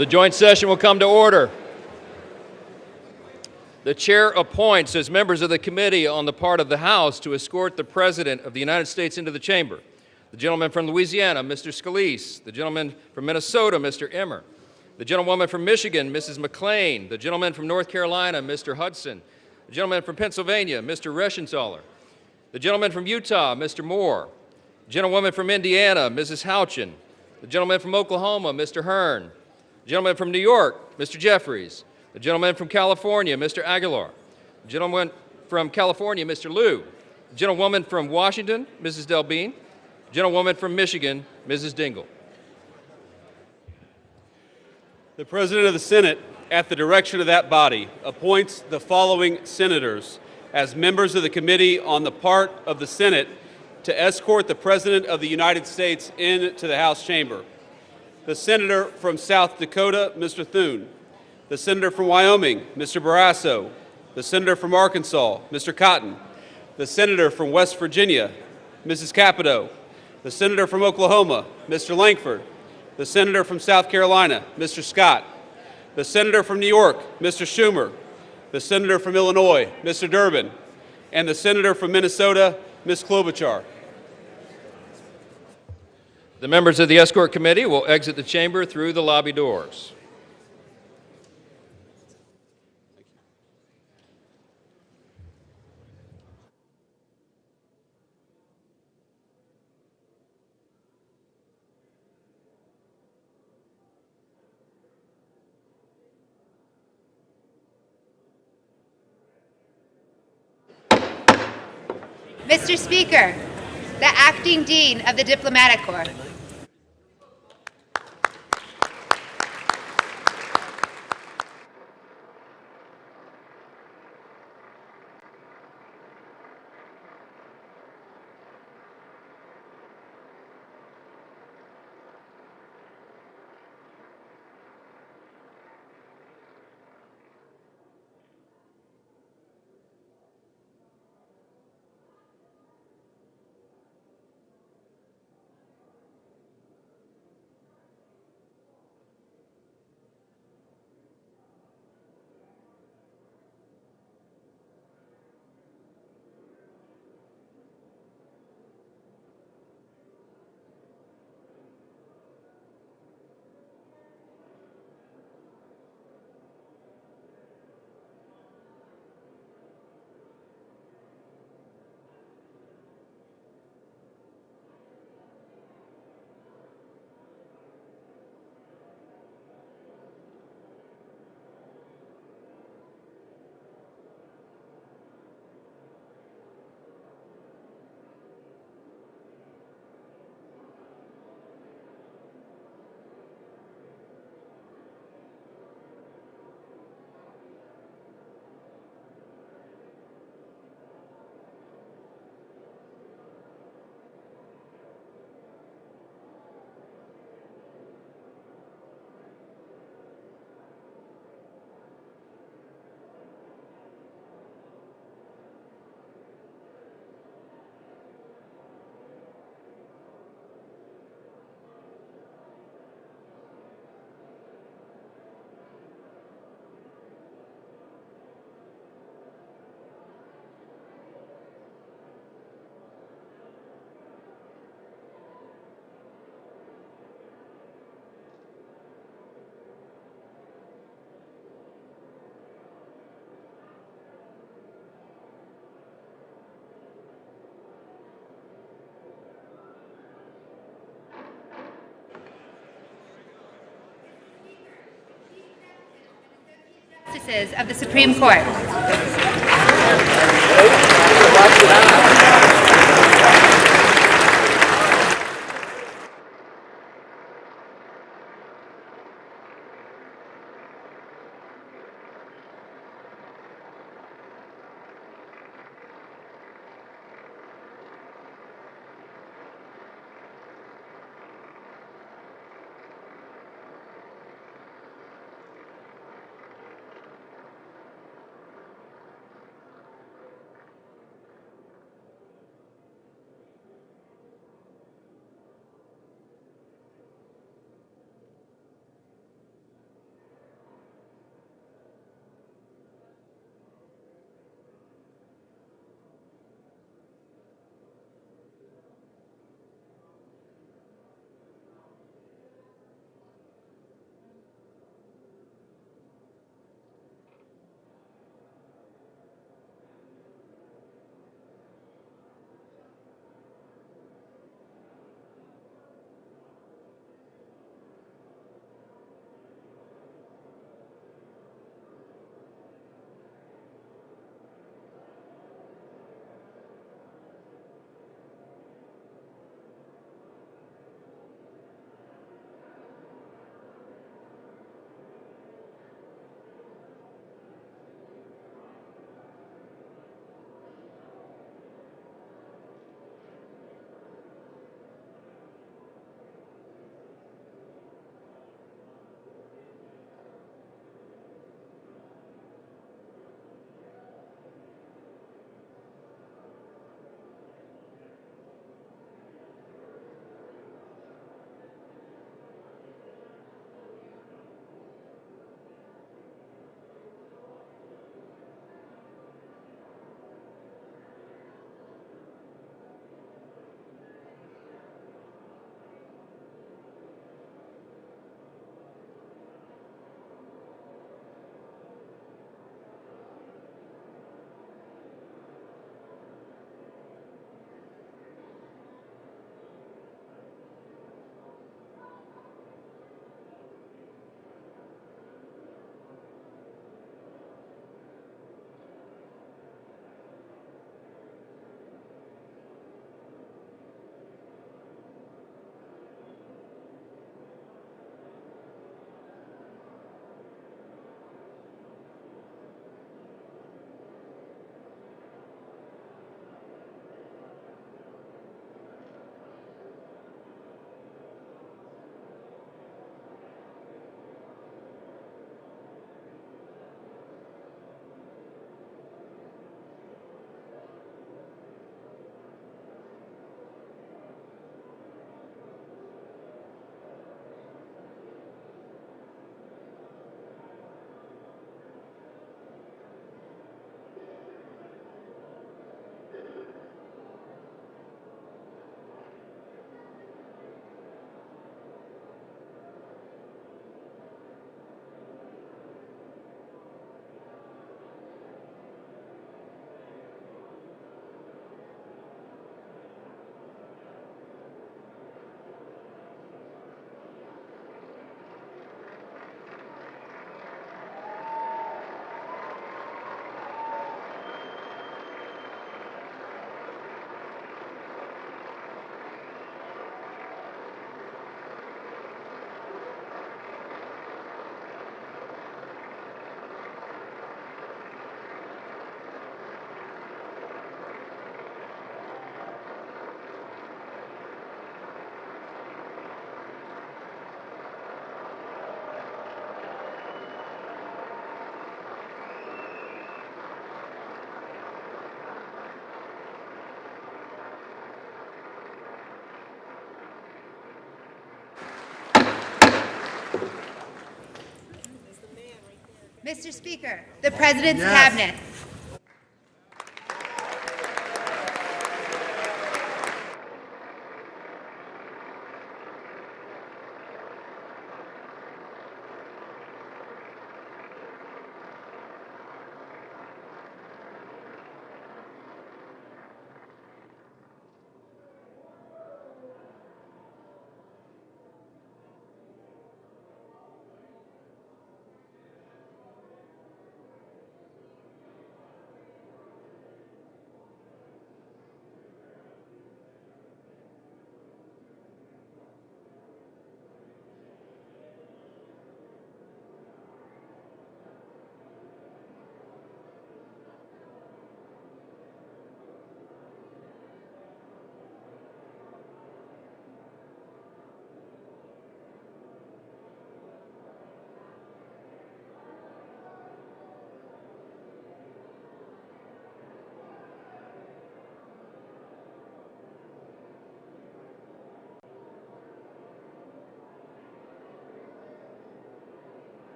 The joint session will come to order. The chair appoints as members of the committee on the part of the House to escort the President of the United States into the chamber. The gentleman from Louisiana, Mr. Scalise. The gentleman from Minnesota, Mr. Emmer. The gentlewoman from Michigan, Mrs. McClain. The gentleman from North Carolina, Mr. Hudson. The gentleman from Pennsylvania, Mr. Reschenthaler. The gentleman from Utah, Mr. Moore. The gentlewoman from Indiana, Mrs. Houchin. The gentleman from Oklahoma, Mr. Hearn. The gentleman from New York, Mr. Jeffries. The gentleman from California, Mr. Aguilar. The gentleman from California, Mr. Liu. The gentlewoman from Washington, Mrs. Delbene. The gentlewoman from Michigan, Mrs. Dingell. The President of the Senate, at the direction of that body, appoints the following senators as members of the committee on the part of the Senate to escort the President of the United States into the House chamber. The Senator from South Dakota, Mr. Thune. The Senator from Wyoming, Mr. Barrasso. The Senator from Arkansas, Mr. Cotton. The Senator from West Virginia, Mrs. Capito. The Senator from Oklahoma, Mr. Lankford. The Senator from South Carolina, Mr. Scott. The Senator from New York, Mr. Schumer. The Senator from Illinois, Mr. Durbin. And the Senator from Minnesota, Ms. Klobuchar. The members of the escort committee will exit the chamber through the lobby doors. Mr. Speaker, the Acting Dean of the Diplomatic Corps. Justices of the Supreme Court. Mr. Speaker, the President's Yes. Cabinet.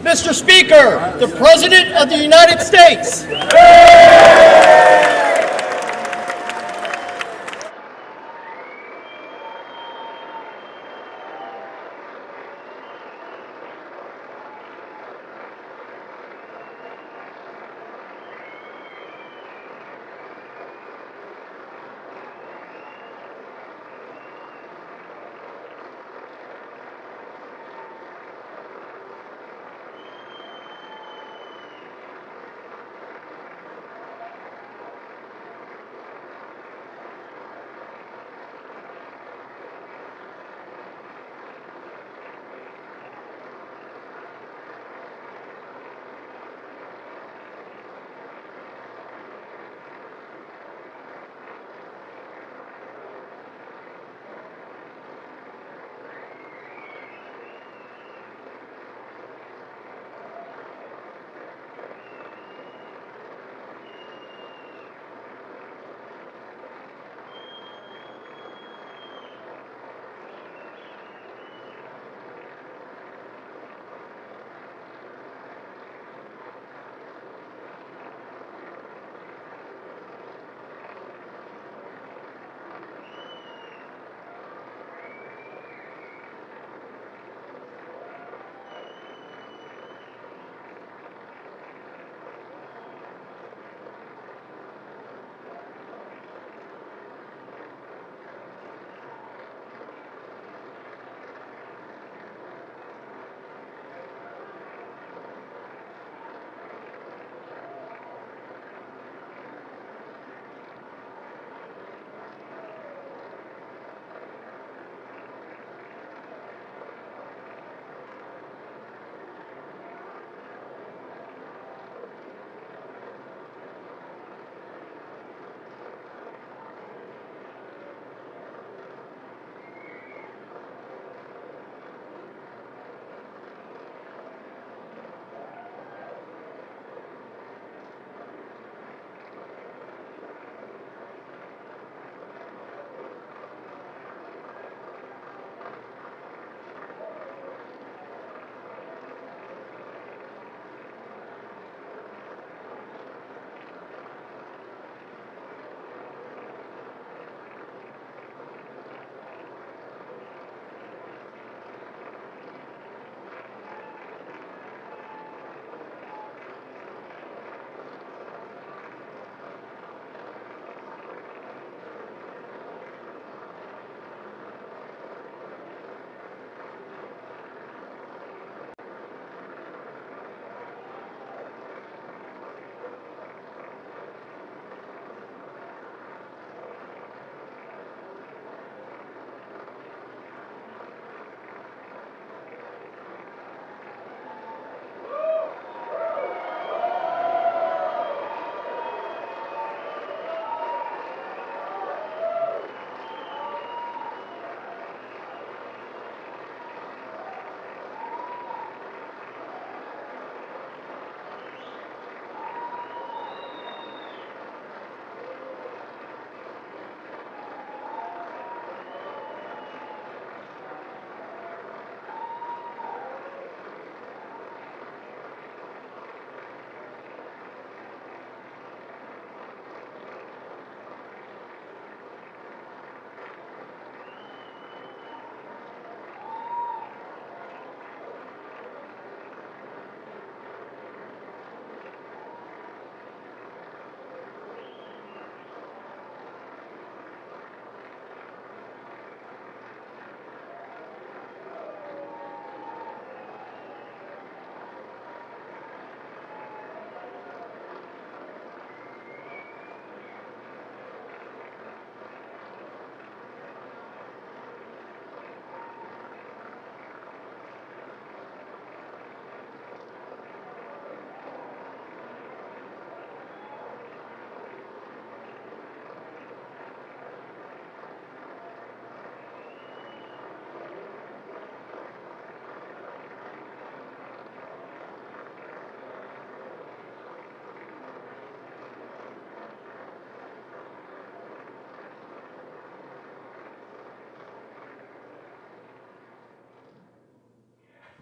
Mr. Speaker, the President of the United States.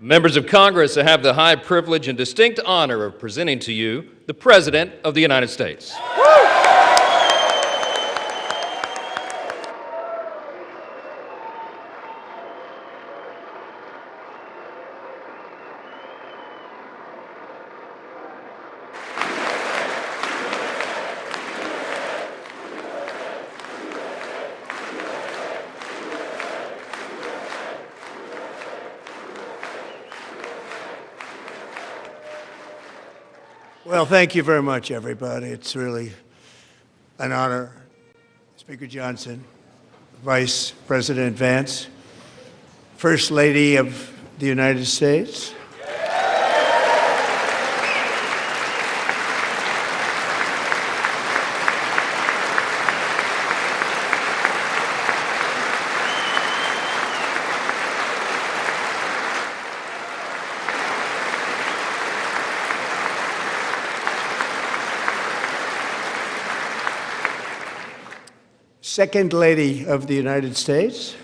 Members of Congress, I have the high privilege and distinct honor of presenting to you the President of the United States. Well, thank you very much, everybody. It's really an honor. Speaker Johnson, Vice President Vance, First Lady of the United States. Second Lady of the United States.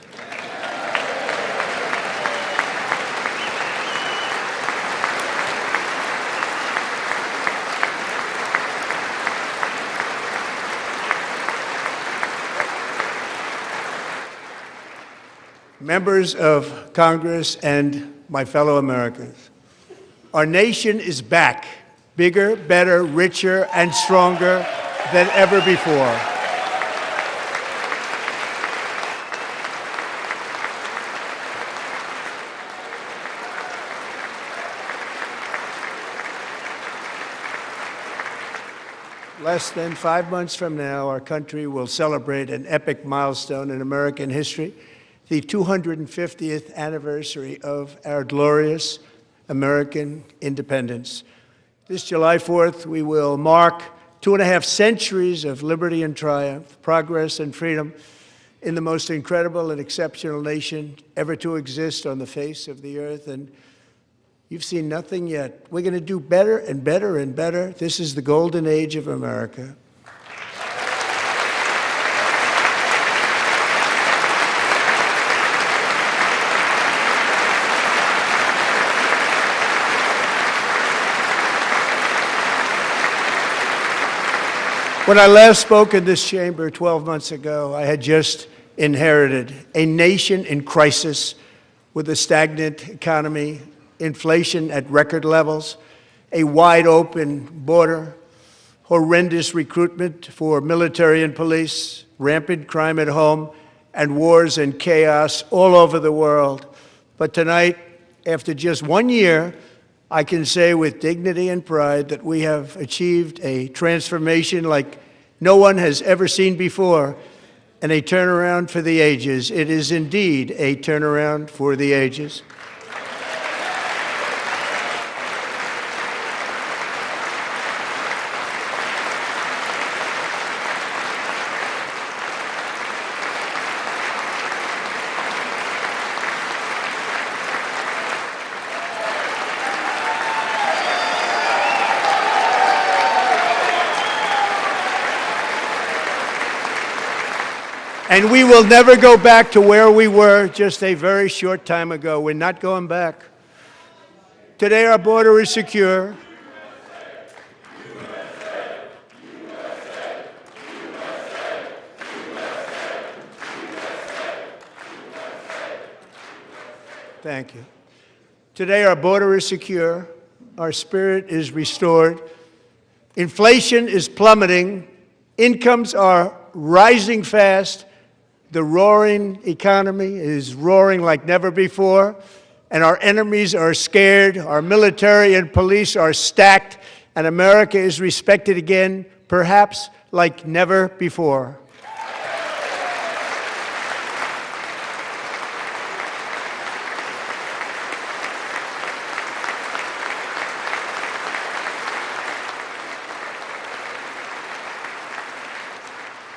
Members of Congress and my fellow Americans, our nation is back, bigger, better, richer, and stronger than ever before. Less than 5 months from now, our country will celebrate an epic milestone in American history, the 250th anniversary of our glorious American independence. This July 4th, we will mark 2.5 centuries of liberty and triumph, progress and freedom in the most incredible and exceptional nation ever to exist on the face of the earth. And you've seen nothing yet. We're going to do better and better and better. This is the golden age of America. When I last spoke in this chamber 12 months ago, I had just inherited a nation in crisis with a stagnant economy, inflation at record levels, a wide-open border, horrendous recruitment for military and police, rampant crime at home, and wars and chaos all over the world. But tonight, after just 1 year, I can say with dignity and pride that we have achieved a transformation like no one has ever seen before, and a turnaround for the ages. It is indeed a turnaround for the ages. And we will never go back to where we were just a very short time ago. We're not going back. Today our border is secure. Thank you. Today our border is secure. Our spirit is restored. Inflation is plummeting. Incomes are rising fast. The roaring economy is roaring like never before, and our enemies are scared, our military and police are stacked, and America is respected again, perhaps like never before.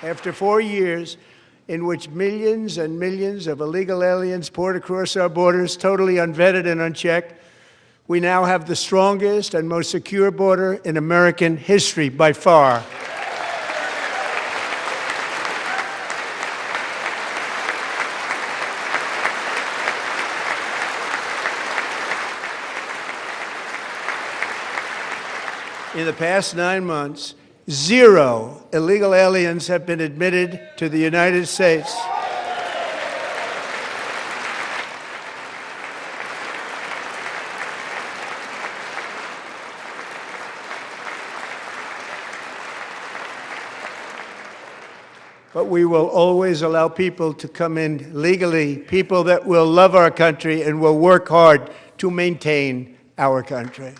After 4 years, in which millions and millions of illegal aliens poured across our borders, totally unvetted and unchecked, we now have the strongest and most secure border in American history by far. In the past 9 months, 0 illegal aliens have been admitted to the United States. But we will always allow people to come in legally, people that will love our country and will work hard to maintain our country.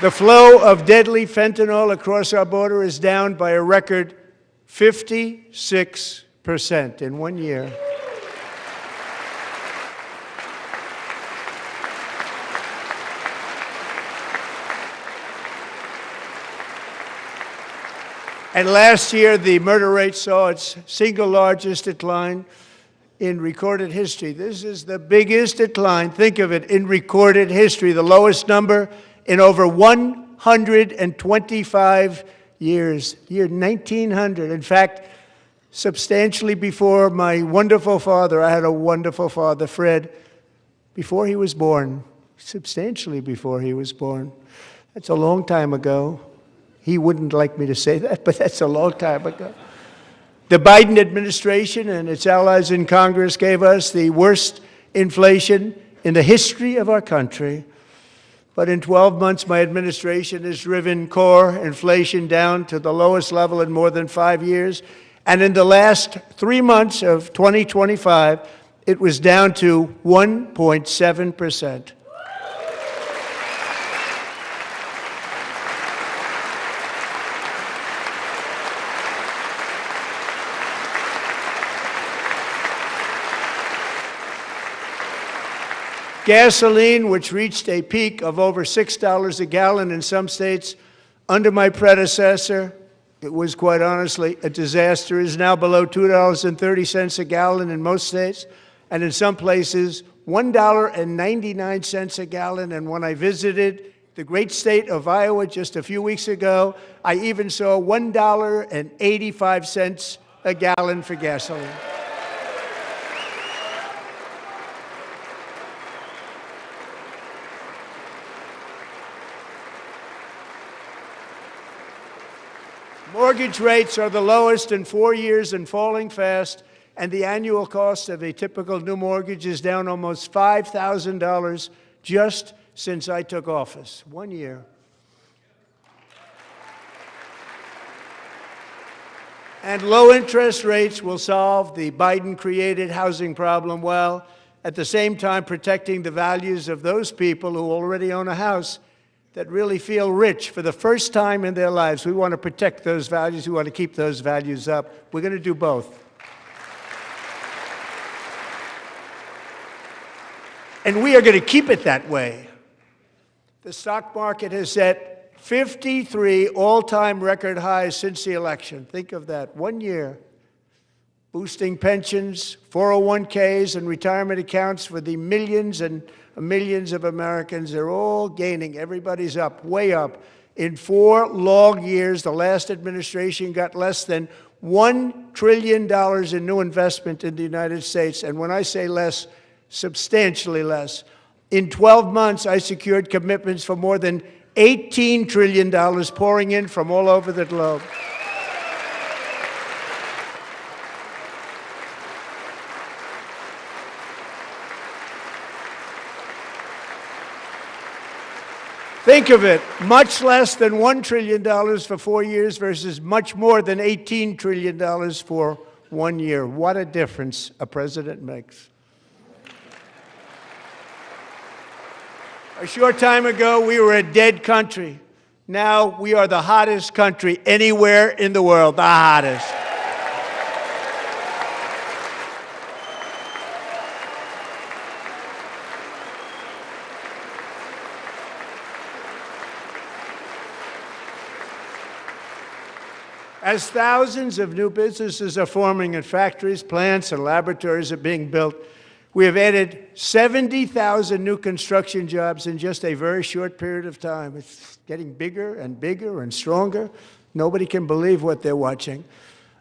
The flow of deadly fentanyl across our border is down by a record 56% in 1 year. And last year, the murder rate saw its single largest decline in recorded history. This is the biggest decline, think of it, in recorded history, the lowest number in over 125 years, year 1900. In fact, substantially before my wonderful father, I had a wonderful father, Fred, before he was born, substantially before he was born. That's a long time ago. He wouldn't like me to say that, but that's a long time ago. The Biden administration and its allies in Congress gave us the worst inflation in the history of our country. But in 12 months, my administration has driven core inflation down to the lowest level in more than 5 years. And in the last 3 months of 2025, it was down to 1.7%. Gasoline, which reached a peak of over $6 a gallon in some states under my predecessor, it was quite honestly a disaster, is now below $2.30 a gallon in most states, and in some places, $1.99 a gallon. And when I visited the great state of Iowa just a few weeks ago, I even saw $1.85 a gallon for gasoline. Mortgage rates are the lowest in 4 years and falling fast, and the annual cost of a typical new mortgage is down almost $5,000 just since I took office. 1 year. And low interest rates will solve the Biden-created housing problem while at the same time protecting the values of those people who already own a house that really feel rich for the first time in their lives. We want to protect those values. We want to keep those values up. We're going to do both. And we are going to keep it that way. The stock market has set 53 all-time record highs since the election. Think of that, 1 year. Boosting pensions, 401ks, and retirement accounts for the millions and millions of Americans. They're all gaining. Everybody's up, way up. In 4 long years, the last administration got less than $1 trillion in new investment in the United States. And when I say less, substantially less. In 12 months, I secured commitments for more than $18 trillion pouring in from all over the globe. Think of it, much less than $1 trillion for 4 years versus much more than $18 trillion for 1 year. What a difference a president makes. A short time ago, we were a dead country. Now we are the hottest country anywhere in the world, the hottest. As thousands of new businesses are forming and factories, plants, and laboratories are being built, we have added 70,000 new construction jobs in just a very short period of time. It's getting bigger and bigger and stronger. Nobody can believe what they're watching.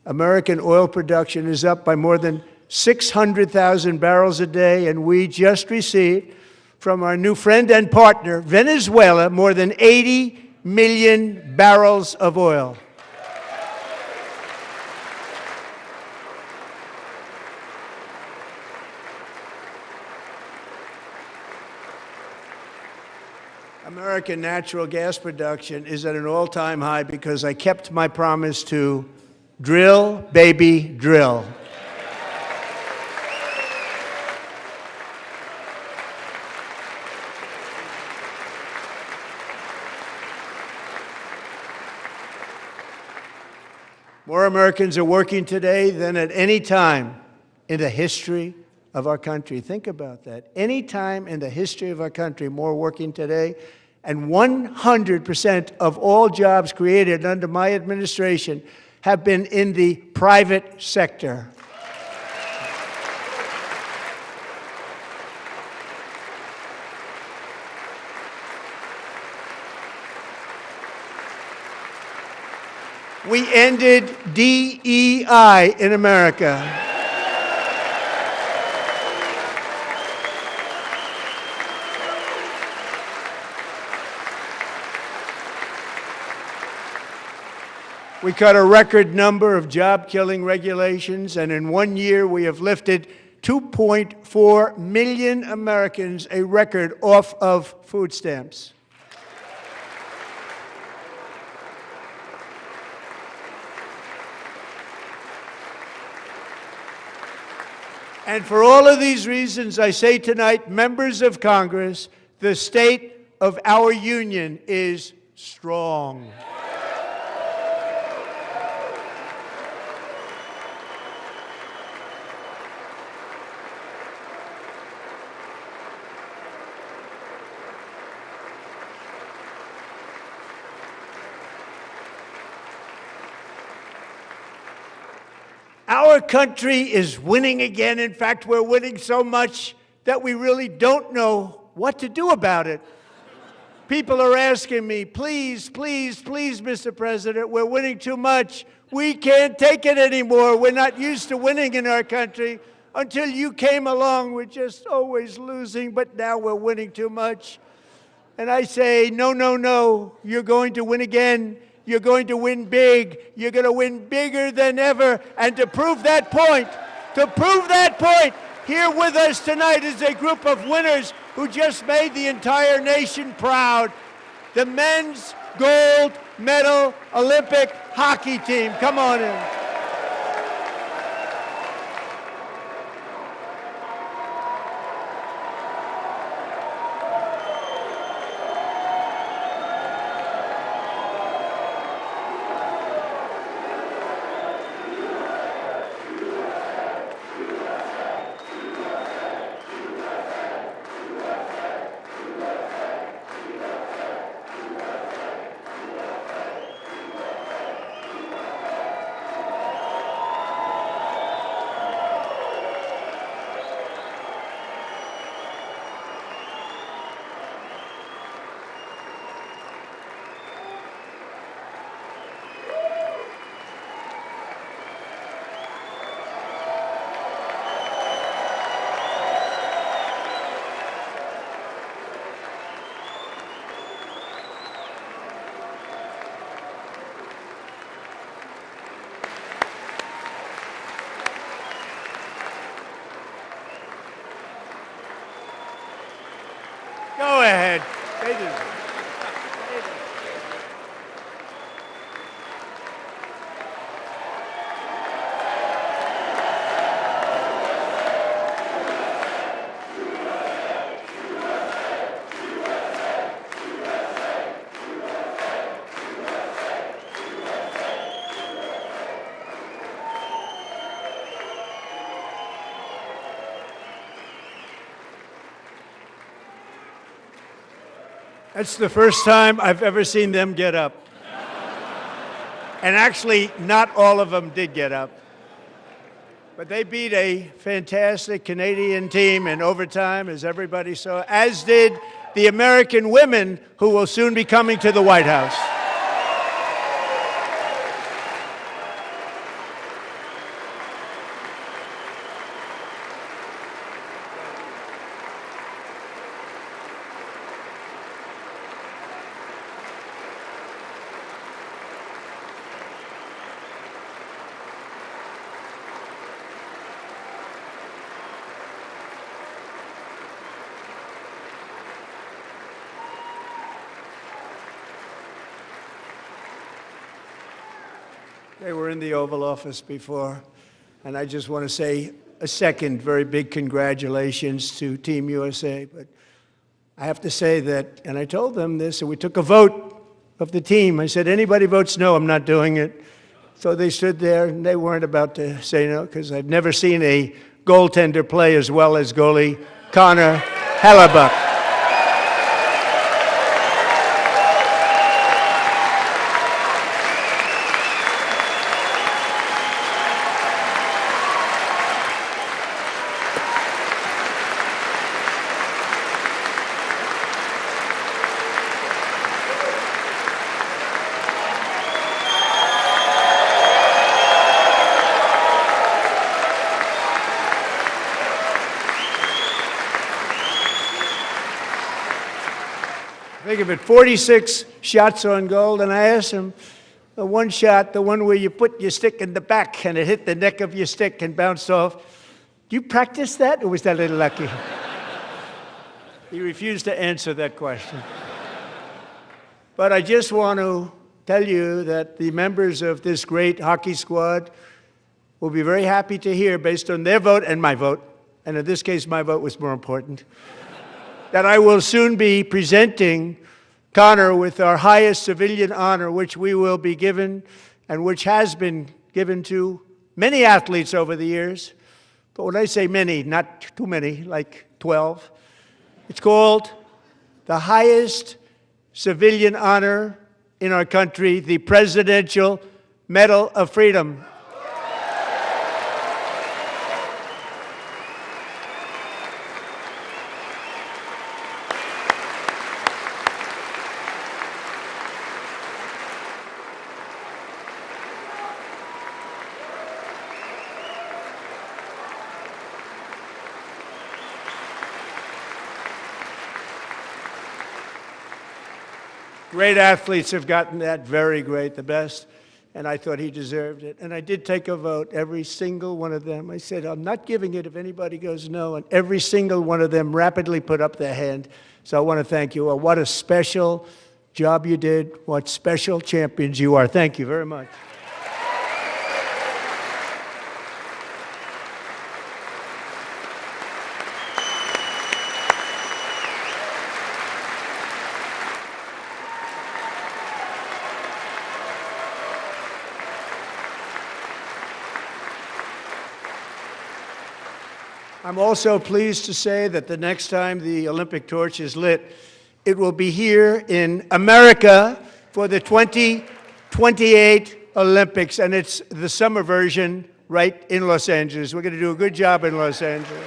American oil production is up by more than 600,000 barrels a day, and we just received from our new friend and partner, Venezuela, more than 80 million barrels of oil. American natural gas production is at an all-time high because I kept my promise to drill, baby, drill. More Americans are working today than at any time in the history of our country. Think about that. Any time in the history of our country, more working today. And 100% of all jobs created under my administration have been in the private sector. We ended DEI in America. We cut a record number of job-killing regulations, and in 1 year we have lifted 2.4 million Americans, a record, off of food stamps. And for all of these reasons, I say tonight, members of Congress, the state of our union is strong. Our country is winning again. In fact, we're winning so much that we really don't know what to do about it. People are asking me, please, please, please, Mr. President, we're winning too much. We can't take it anymore. We're not used to winning in our country. Until you came along, we're just always losing, but now we're winning too much. And I say, no, no, no, you're going to win again. You're going to win big. You're going to win bigger than ever. And to prove that point, here with us tonight is a group of winners who just made the entire nation proud. The men's gold medal Olympic hockey team. Come on in. Go ahead. That's the first time I've ever seen them get up. And actually, not all of them did get up. But they beat a fantastic Canadian team in overtime, as everybody saw, as did the American women who will soon be coming to the White House. They were in the Oval Office before, and I just want to say a second very big congratulations to Team USA. But I have to say that, and I told them this, and we took a vote of the team. I said, anybody votes no, I'm not doing it. So they stood there, and they weren't about to say no, because I've never seen a goaltender play as well as goalie Connor Hellebuck. Think of it, 46 shots on goal, and I asked him, the one shot, the one where you put your stick in the back and it hit the neck of your stick and bounced off, do you practice that, or was that a little lucky? He refused to answer that question. But I just want to tell you that the members of this great hockey squad will be very happy to hear, based on their vote and my vote, and in this case my vote was more important, that I will soon be presenting Connor with our highest civilian honor, which we will be given and which has been given to many athletes over the years. But when I say many, not too many, like 12, it's called the highest civilian honor in our country, the Presidential Medal of Freedom. Great athletes have gotten that, very great, the best, and I thought he deserved it. And I did take a vote, every single one of them. I said, I'm not giving it if anybody goes no, and every single one of them rapidly put up their hand. So I want to thank you all. What a special job you did. What special champions you are. Thank you very much. I'm also pleased to say that the next time the Olympic torch is lit, it will be here in America for the 2028 Olympics, and it's the summer version right in Los Angeles. We're going to do a good job in Los Angeles.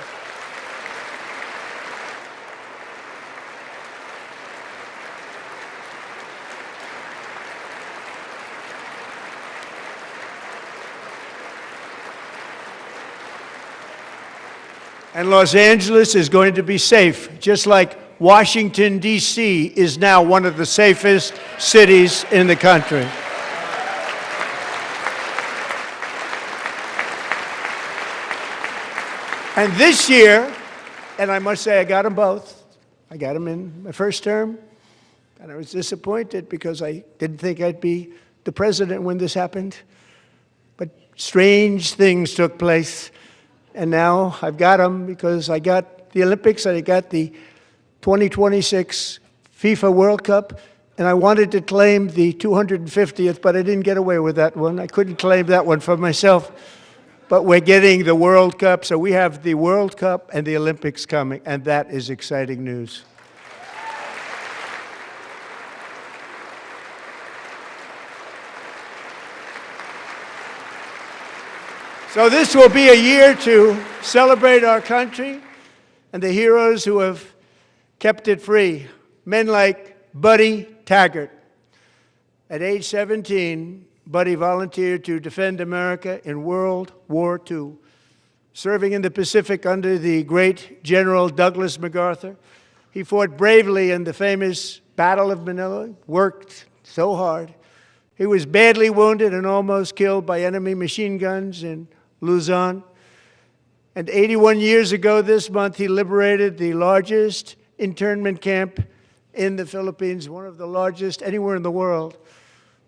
And Los Angeles is going to be safe, just like Washington, D.C. is now one of the safest cities in the country. And this year, and I must say I got them both. I got them in my first term, and I was disappointed because I didn't think I'd be the president when this happened. But strange things took place. And now I've got them because I got the Olympics and I got the 2026 FIFA World Cup, and I wanted to claim the 250th, but I didn't get away with that one. I couldn't claim that one for myself. But we're getting the World Cup, so we have the World Cup and the Olympics coming, and that is exciting news. So this will be a year to celebrate our country and the heroes who have kept it free. Men like Buddy Taggart. At age 17, Buddy volunteered to defend America in World War II, serving in the Pacific under the great General Douglas MacArthur. He fought bravely in the famous Battle of Manila, worked so hard. He was badly wounded and almost killed by enemy machine guns in Luzon. And 81 years ago this month, he liberated the largest internment camp in the Philippines, one of the largest anywhere in the world.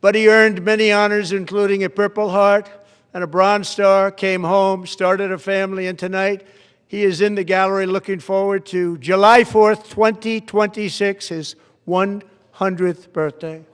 Buddy earned many honors, including a Purple Heart and a Bronze Star, came home, started a family, and tonight he is in the gallery looking forward to July 4th, 2026, his 100th birthday.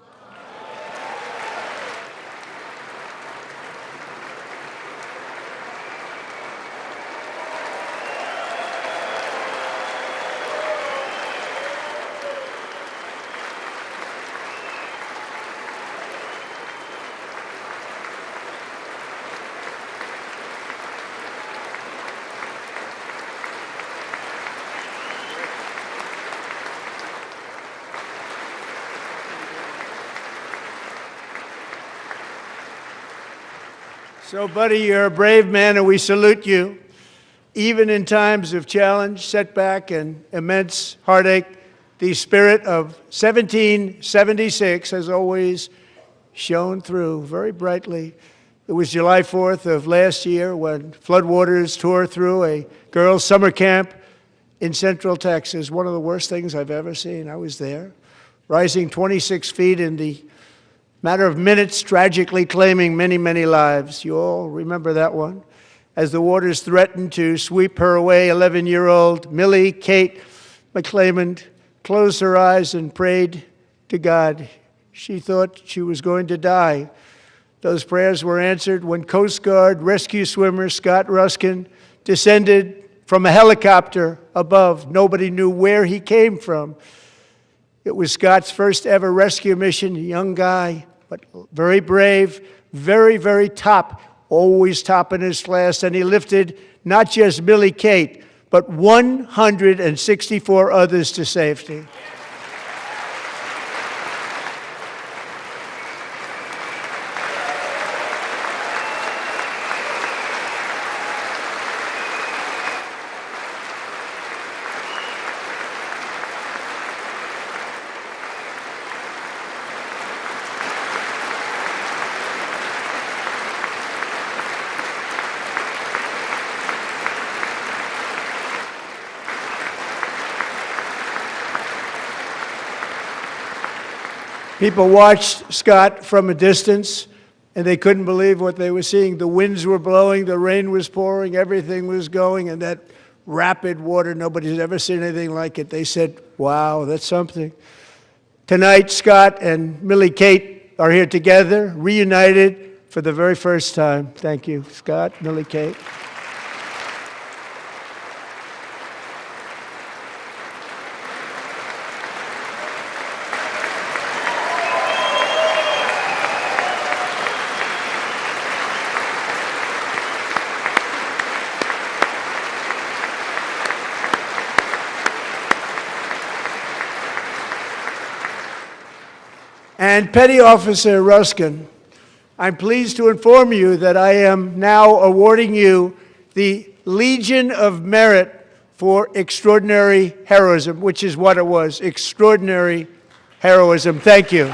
So, buddy, you're a brave man, and we salute you. Even in times of challenge, setback, and immense heartache, the spirit of 1776 has always shone through very brightly. It was July 4th of last year when floodwaters tore through a girls' summer camp in Central Texas, one of the worst things I've ever seen. I was there, rising 26 feet in the matter of minutes, tragically claiming many, many lives. You all remember that one. As the waters threatened to sweep her away, 11-year-old Millie Kate McClelland closed her eyes and prayed to God. She thought she was going to die. Those prayers were answered when Coast Guard rescue swimmer Scott Ruskin descended from a helicopter above. Nobody knew where he came from. It was Scott's first ever rescue mission, a young guy, but very brave, very, very top, always top in his class. And he lifted not just Millie Kate, but 164 others to safety. People watched Scott from a distance, and they couldn't believe what they were seeing. The winds were blowing, the rain was pouring, everything was going, and that rapid water, nobody's ever seen anything like it. They said, wow, that's something. Tonight, Scott and Millie Kate are here together, reunited for the very first time. Thank you, Scott, Millie Kate. And Petty Officer Ruskin, I'm pleased to inform you that I am now awarding you the Legion of Merit for extraordinary heroism, which is what it was, extraordinary heroism. Thank you.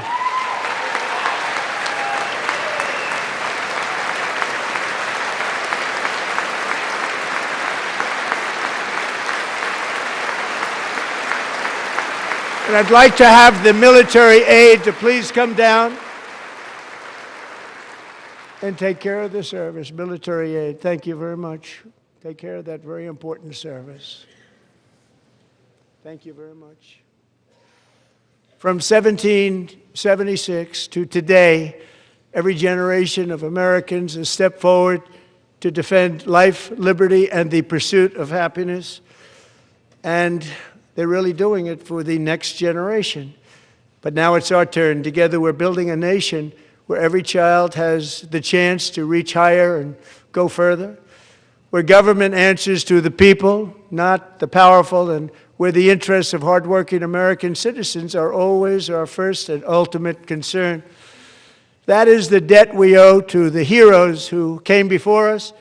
And I'd like to have the military aide to please come down and take care of the service. Military aide, thank you very much. Take care of that very important service. Thank you very much. From 1776 to today, every generation of Americans has stepped forward to defend life, liberty, and the pursuit of happiness. And they're really doing it for the next generation. But now it's our turn. Together we're building a nation where every child has the chance to reach higher and go further, where government answers to the people, not the powerful, and where the interests of hardworking American citizens are always our first and ultimate concern. That is the debt we owe to the heroes who came before us,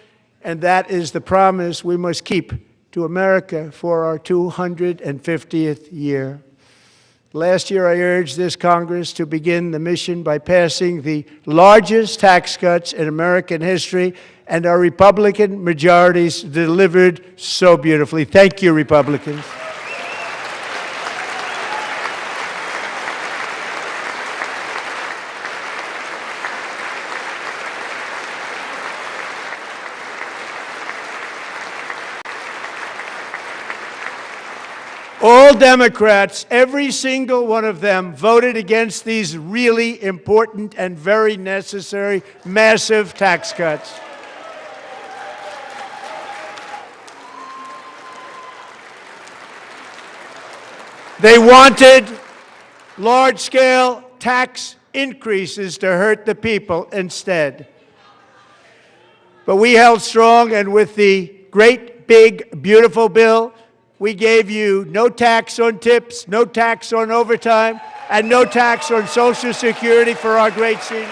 and that is the promise we must keep to America for our 250th year. Last year, I urged this Congress to begin the mission by passing the largest tax cuts in American history, and our Republican majorities delivered so beautifully. Thank you, Republicans. All Democrats, every single one of them, voted against these really important and very necessary massive tax cuts. They wanted large-scale tax increases to hurt the people instead. But we held strong, and with the great, big, beautiful bill, we gave you no tax on tips, no tax on overtime, and no tax on Social Security for our great seniors.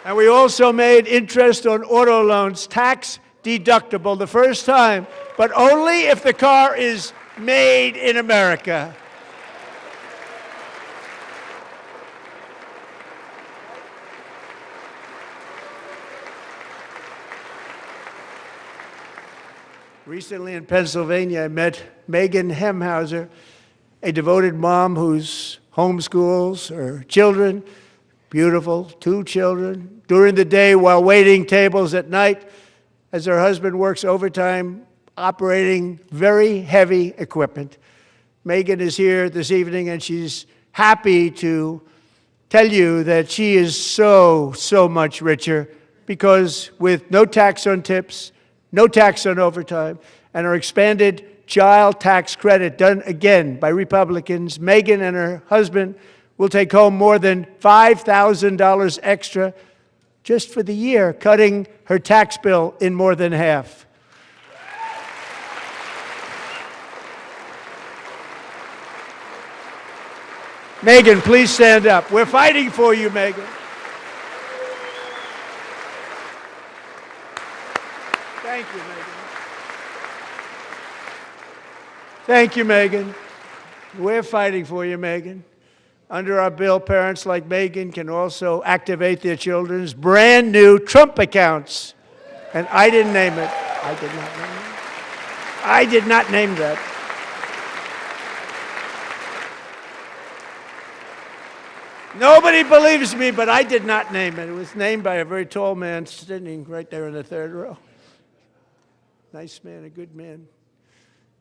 And we also made interest on auto loans tax deductible the first time, but only if the car is made in America. Recently in Pennsylvania, I met Megan Hemhauser, a devoted mom who's homeschools her children, beautiful, 2 children, during the day while waiting tables at night as her husband works overtime operating very heavy equipment. Megan is here this evening, and she's happy to tell you that she is so much richer because with no tax on tips, no tax on overtime, and our expanded child tax credit done again by Republicans, Megan and her husband will take home more than $5,000 extra just for the year, cutting her tax bill in more than half. Megan, please stand up. We're fighting for you, Megan. Thank you, Megan. Thank you, Megan. We're fighting for you, Megan. Under our bill, parents like Megan can also activate their children's brand new Trump accounts. And I didn't name it. I did not name it. I did not name that. Nobody believes me, but I did not name it. It was named by a very tall man sitting right there in the third row. Nice man, a good man.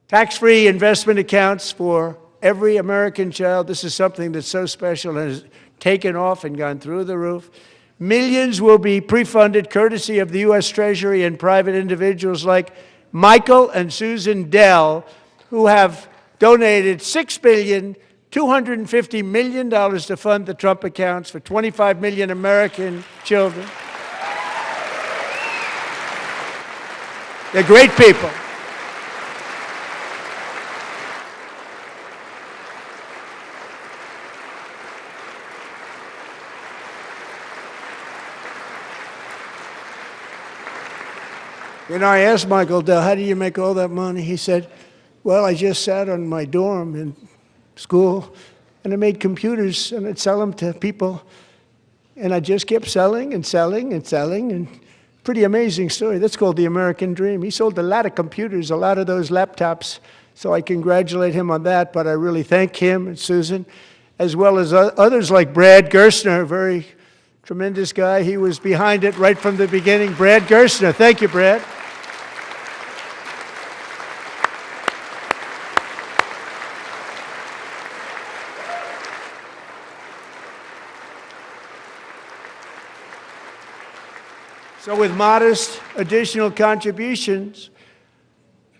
Tax-free investment accounts for every American child. This is something that's so special and has taken off and gone through the roof. Millions will be pre-funded courtesy of the U.S. Treasury and private individuals like Michael and Susan Dell, who have donated $6.25 billion to fund the Trump accounts for 25 million American children. They're great people. You know, I asked Michael Dell, how do you make all that money? He said, well, I just sat on my dorm in school, and I made computers, and I'd sell them to people, and I just kept selling and selling and selling, and pretty amazing story. That's called the American dream. He sold a lot of computers, a lot of those laptops, so I congratulate him on that, but I really thank him and Susan, as well as others like Brad Gerstner, a very tremendous guy. He was behind it right from the beginning. Brad Gerstner, thank you, Brad. So with modest additional contributions,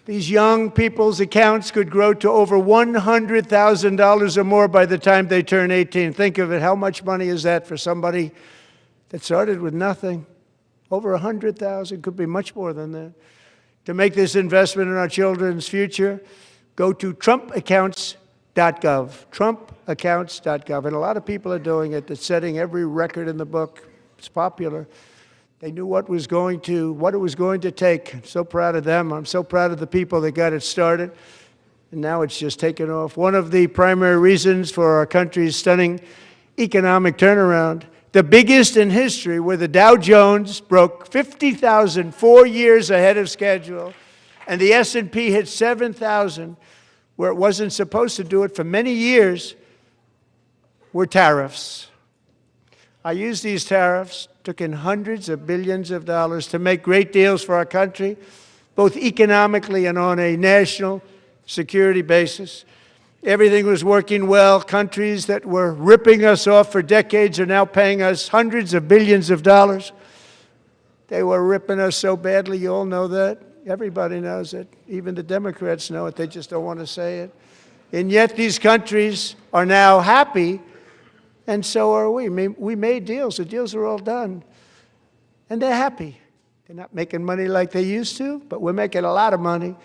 these young people's accounts could grow to over $100,000 or more by the time they turn 18. Think of it, how much money is that for somebody that started with nothing? Over 100,000, could be much more than that. To make this investment in our children's future, go to TrumpAccounts.gov, TrumpAccounts.gov. And a lot of people are doing it. It's setting every record in the book. It's popular. They knew what it was going to take. I'm so proud of them. I'm so proud of the people that got it started. And now it's just taken off. One of the primary reasons for our country's stunning economic turnaround, the biggest in history, where the Dow Jones broke 50,000 4 years ahead of schedule, and the S&P hit 7,000, where it wasn't supposed to do it for many years were tariffs. I used these tariffs, took in hundreds of billions of dollars to make great deals for our country, both economically and on a national security basis. Everything was working well. Countries that were ripping us off for decades are now paying us hundreds of billions of dollars. They were ripping us so badly, you all know that. Everybody knows it. Even the Democrats know it. They just don't want to say it. And yet these countries are now happy, and so are we. We made deals. The deals are all done. And they're happy. They're not making money like they used to, but we're making a lot of money.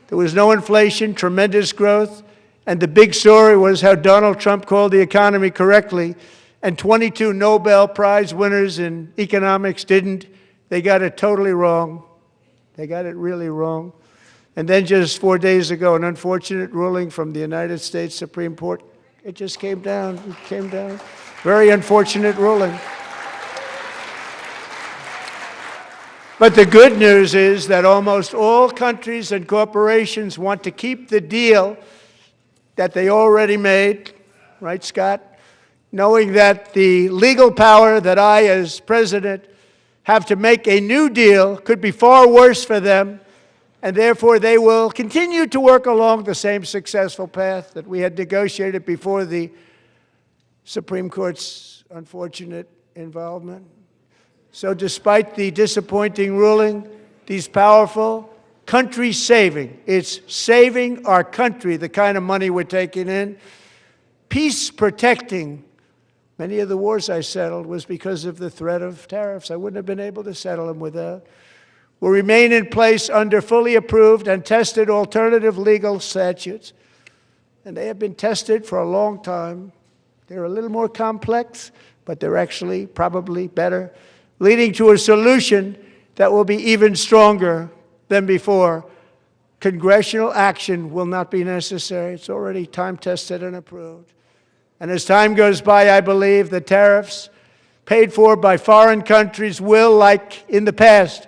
There was no inflation, tremendous growth, and the big story was how Donald Trump called the economy correctly, and 22 Nobel Prize winners in economics didn't. They got it totally wrong. They got it really wrong. And then just 4 days ago, an unfortunate ruling from the United States Supreme Court. It just came down. It came down. Very unfortunate ruling. But the good news is that almost all countries and corporations want to keep the deal that they already made, right, Scott? Knowing that the legal power that I, as president, have to make a new deal could be far worse for them, and therefore they will continue to work along the same successful path that we had negotiated before the Supreme Court's unfortunate involvement. So despite the disappointing ruling, these powerful, country-saving, it's saving our country, the kind of money we're taking in, peace-protecting. Many of the wars I settled was because of the threat of tariffs. I wouldn't have been able to settle them without. Will remain in place under fully approved and tested alternative legal statutes. And they have been tested for a long time. They're a little more complex, but they're actually probably better, leading to a solution that will be even stronger than before. Congressional action will not be necessary. It's already time-tested and approved. And as time goes by, I believe the tariffs paid for by foreign countries will, like in the past,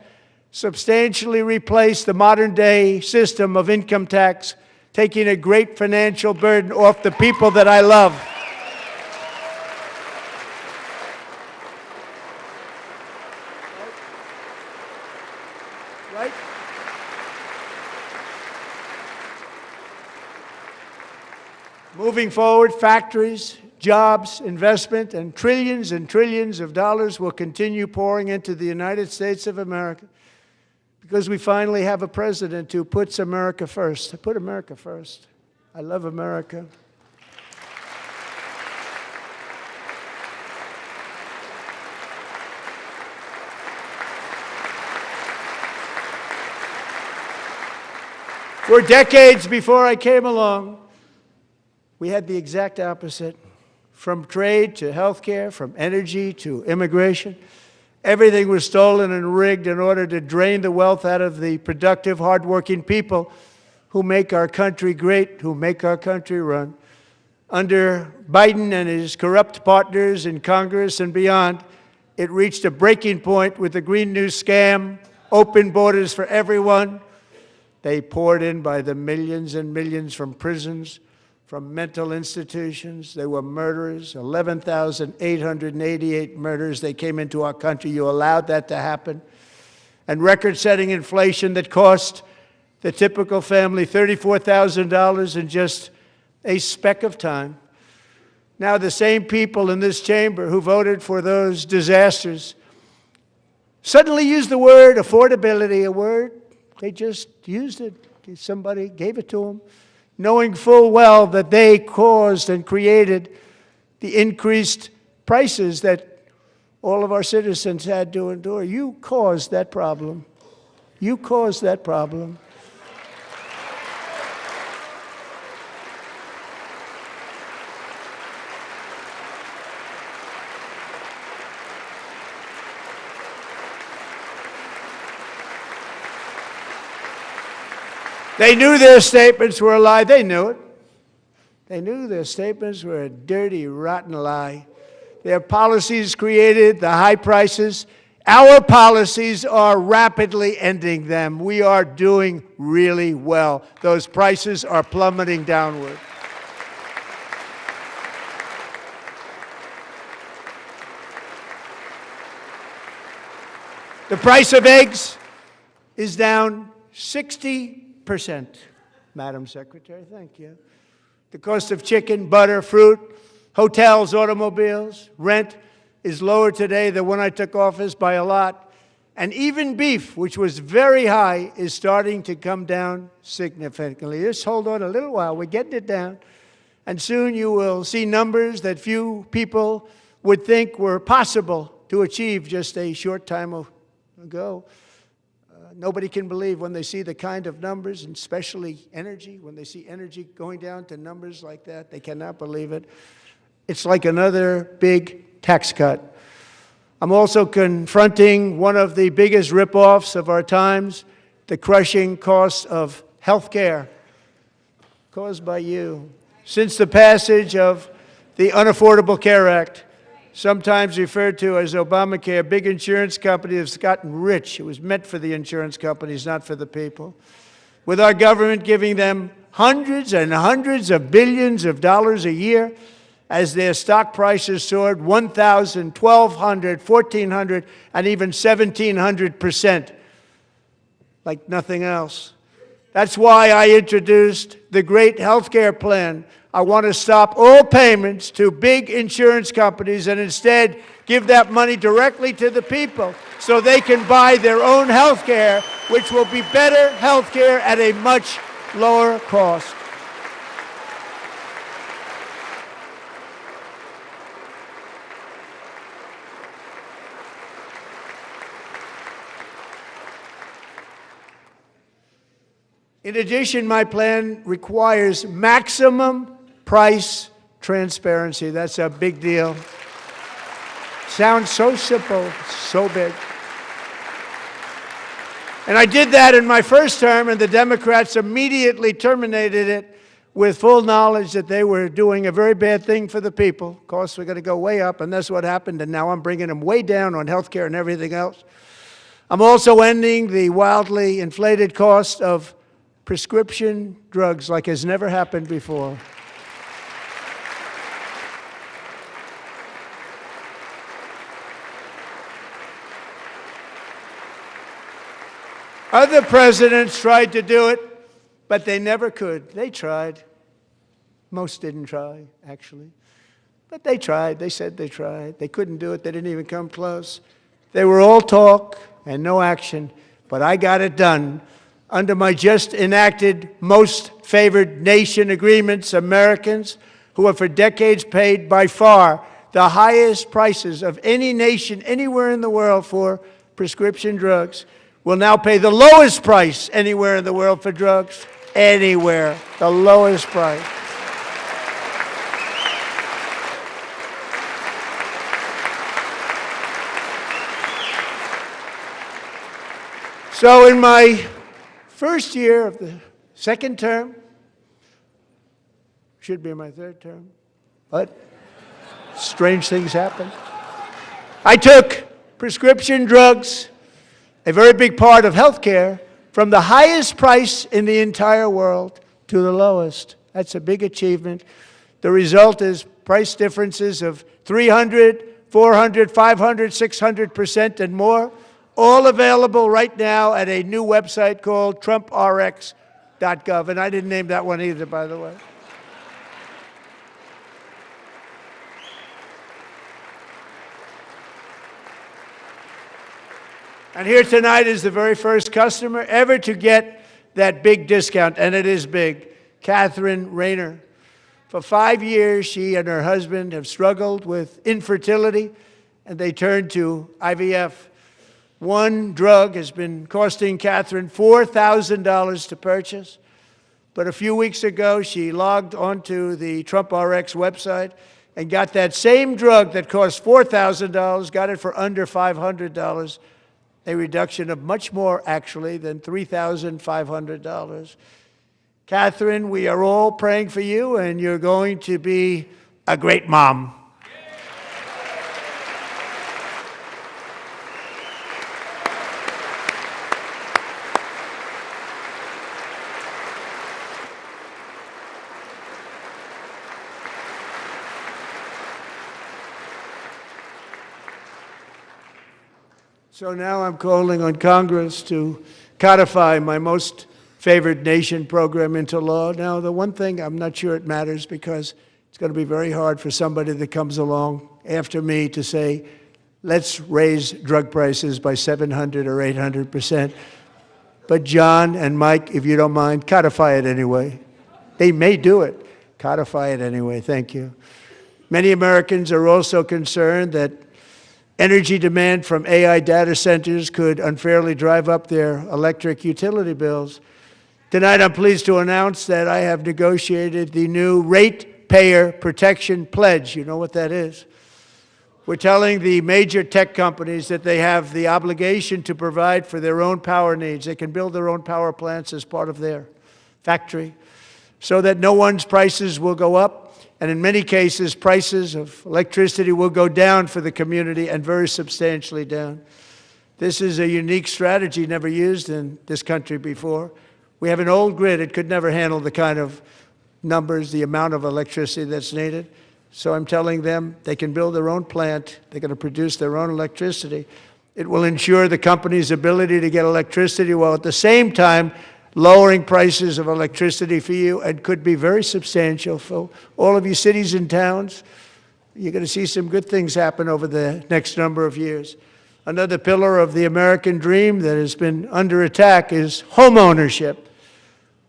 substantially replace the modern-day system of income tax, taking a great financial burden off the people that I love. Right? Moving forward, factories, jobs, investment, and trillions of dollars will continue pouring into the United States of America because we finally have a president who puts America first. I put America first. I love America. For decades before I came along, we had the exact opposite. From trade to healthcare, from energy to immigration, everything was stolen and rigged in order to drain the wealth out of the productive, hardworking people who make our country great, who make our country run. Under Biden and his corrupt partners in Congress and beyond, it reached a breaking point with the Green New scam, open borders for everyone. They poured in by the millions and millions from prisons, from mental institutions. They were murderers, 11,888 murders. They came into our country. You allowed that to happen. And record-setting inflation that cost the typical family $34,000 in just a speck of time. Now the same people in this chamber who voted for those disasters suddenly use the word affordability, a word. They just used it. Somebody gave it to them, knowing full well that they caused and created the increased prices that all of our citizens had to endure. You caused that problem. You caused that problem. They knew their statements were a lie. They knew it. They knew their statements were a dirty, rotten lie. Their policies created the high prices Our policies are rapidly ending them. We are doing really well. Those prices are plummeting downward. The price of eggs is down 60%. Madam Secretary, thank you. The cost of chicken, butter, fruit, hotels, automobiles, rent is lower today than when I took office by a lot. And even beef, which was very high, is starting to come down significantly. Just hold on a little while. We're getting it down. And soon you will see numbers that few people would think were possible to achieve just a short time ago. Nobody can believe when they see the kind of numbers, and especially energy, when they see energy going down to numbers like that, they cannot believe it. It's like another big tax cut. I'm also confronting one of the biggest ripoffs of our times, the crushing cost of health care caused by you. Since the passage of the Unaffordable Care Act, sometimes referred to as Obamacare, big insurance companies have gotten rich. It was meant for the insurance companies, not for the people. With our government giving them hundreds and hundreds of billions of dollars a year as their stock prices soared 1,000, 1,200, 1,400, and even 1,700%, like nothing else. That's why I introduced the great health care plan. I want to stop all payments to big insurance companies and instead give that money directly to the people so they can buy their own health care, which will be better health care at a much lower cost. In addition, my plan requires maximum price transparency. That's a big deal. Sounds so simple, so big. And I did that in my first term, and the Democrats immediately terminated it with full knowledge that they were doing a very bad thing for the people. Costs were going to go way up, and that's what happened, and now I'm bringing them way down on health care and everything else. I'm also ending the wildly inflated cost of prescription drugs like has never happened before. Other presidents tried to do it, but they never could. They tried. Most didn't try, actually. But they tried. They said they tried. They couldn't do it. They didn't even come close. They were all talk and no action, but I got it done. Under my just enacted most favored nation agreements, Americans who have for decades paid by far the highest prices of any nation anywhere in the world for prescription drugs will now pay the lowest price anywhere in the world for drugs. Anywhere, the lowest price. So in my first year of the second term, should be my third term, but strange things happen. I took prescription drugs, a very big part of health care, from the highest price in the entire world to the lowest. That's a big achievement. The result is price differences of 300, 400, 500, 600% and more, all available right now at a new website called TrumpRx.gov. And I didn't name that one either, by the way. And here tonight is the very first customer ever to get that big discount, and it is big, Catherine Rayner. For 5 years, she and her husband have struggled with infertility, and they turned to IVF. One drug has been costing Catherine $4,000 to purchase, but a few weeks ago, she logged onto the TrumpRx website and got that same drug that cost $4,000, got it for under $500. A reduction of much more, actually, than $3,500. Catherine, we are all praying for you, and you're going to be a great mom. So now I'm calling on Congress to codify my most favored nation program into law. Now, the one thing, I'm not sure it matters because it's going to be very hard for somebody that comes along after me to say, let's raise drug prices by 700 or 800%. But John and Mike, if you don't mind, codify it anyway. They may do it. Codify it anyway. Thank you. Many Americans are also concerned that energy demand from AI data centers could unfairly drive up their electric utility bills. Tonight, I'm pleased to announce that I have negotiated the new Ratepayer Protection Pledge. You know what that is? We're telling the major tech companies that they have the obligation to provide for their own power needs. They can build their own power plants as part of their factory so that no one's prices will go up. And in many cases, prices of electricity will go down for the community and very substantially down. This is a unique strategy never used in this country before. We have an old grid. It could never handle the kind of numbers, the amount of electricity that's needed. So I'm telling them they can build their own plant. They're going to produce their own electricity. It will ensure the company's ability to get electricity while at the same time lowering prices of electricity for you, and could be very substantial for all of you cities and towns. You're going to see some good things happen over the next number of years. Another pillar of the American dream that has been under attack is home ownership.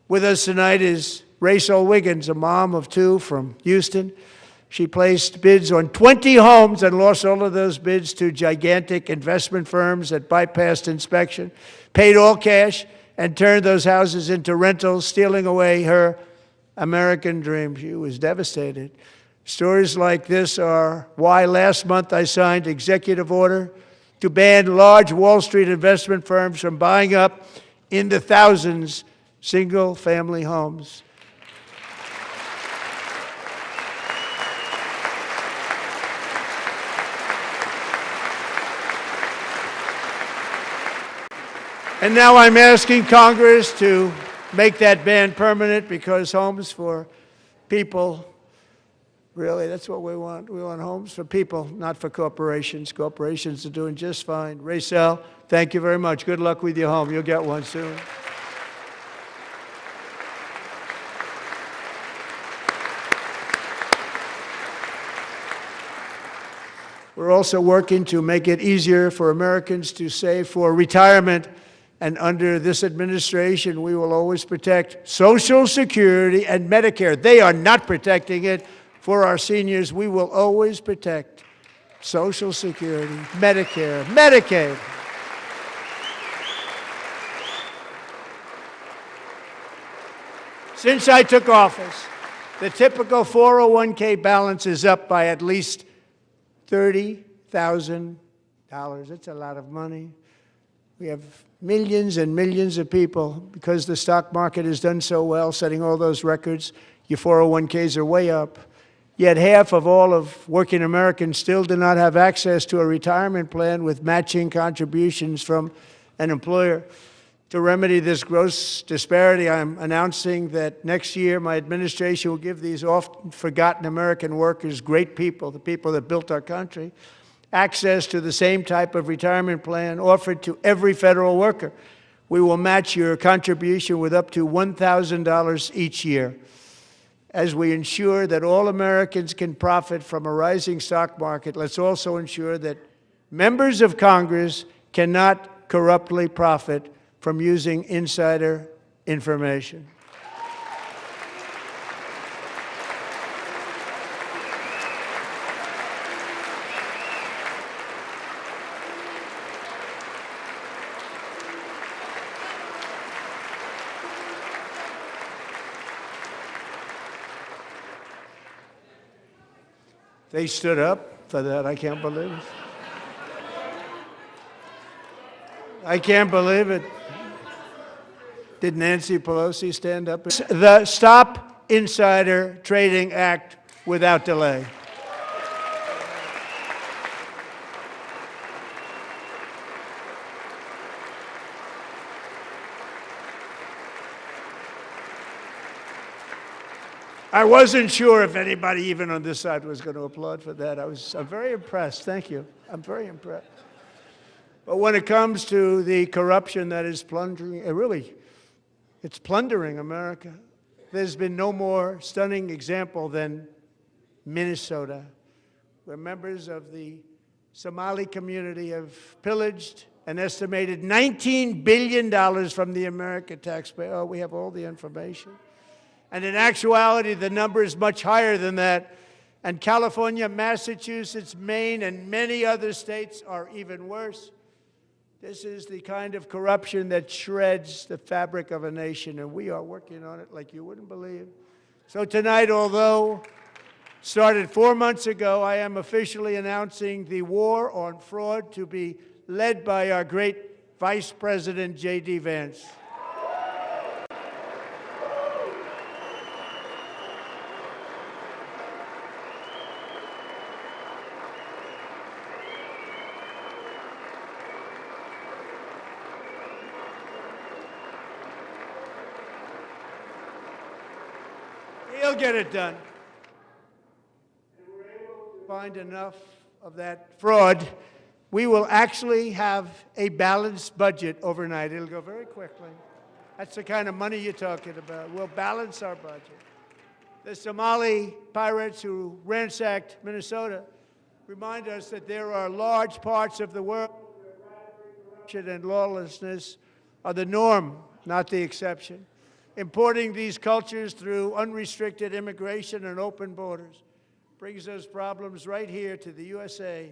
With us tonight is Rachel Wiggins, a mom of two from Houston. She placed bids on 20 homes and lost all of those bids to gigantic investment firms that bypassed inspection, paid all cash, and turned those houses into rentals, stealing away her American dream. She was devastated. Stories like this are why last month I signed executive order to ban large Wall Street investment firms from buying up in the thousands single-family homes. And now I'm asking Congress to make that ban permanent, because homes for people, really, that's what we want. We want homes for people, not for corporations. Corporations are doing just fine. Rachel, thank you very much. Good luck with your home. You'll get one soon. We're also working to make it easier for Americans to save for retirement. And under this administration, we will always protect Social Security and Medicare. They are not protecting it for our seniors. We will always protect Social Security, Medicare, Medicaid. Since I took office, the typical 401k balance is up by at least $30,000. That's a lot of money. We have millions and millions of people, because the stock market has done so well, setting all those records. Your 401ks are way up. Yet half of all of working Americans still do not have access to a retirement plan with matching contributions from an employer. To remedy this gross disparity, I'm announcing that next year my administration will give these often forgotten American workers, great people, the people that built our country, access to the same type of retirement plan offered to every federal worker. We will match your contribution with up to $1,000 each year. As we ensure that all Americans can profit from a rising stock market, let's also ensure that members of Congress cannot corruptly profit from using insider information. They stood up for that. I can't believe it. I can't believe it. Did Nancy Pelosi stand up? The Stop Insider Trading Act without delay. I wasn't sure if anybody, even on this side, was going to applaud for that. I'm very impressed. Thank you. I'm very impressed. But when it comes to the corruption that is plundering, it's plundering America. There's been no more stunning example than Minnesota, where members of the Somali community have pillaged an estimated $19 billion from the American taxpayer. Oh, we have all the information. And in actuality, the number is much higher than that. And California, Massachusetts, Maine, and many other states are even worse. This is the kind of corruption that shreds the fabric of a nation, and we are working on it like you wouldn't believe. So tonight, although started 4 months ago, I am officially announcing the war on fraud to be led by our great Vice President, J.D. Vance. He'll get it done. And we're able to find enough of that fraud. We will actually have a balanced budget overnight. It'll go very quickly. That's the kind of money you're talking about. We'll balance our budget. The Somali pirates who ransacked Minnesota remind us that there are large parts of the world where corruption and lawlessness are the norm, not the exception. Importing these cultures through unrestricted immigration and open borders brings those problems right here to the USA.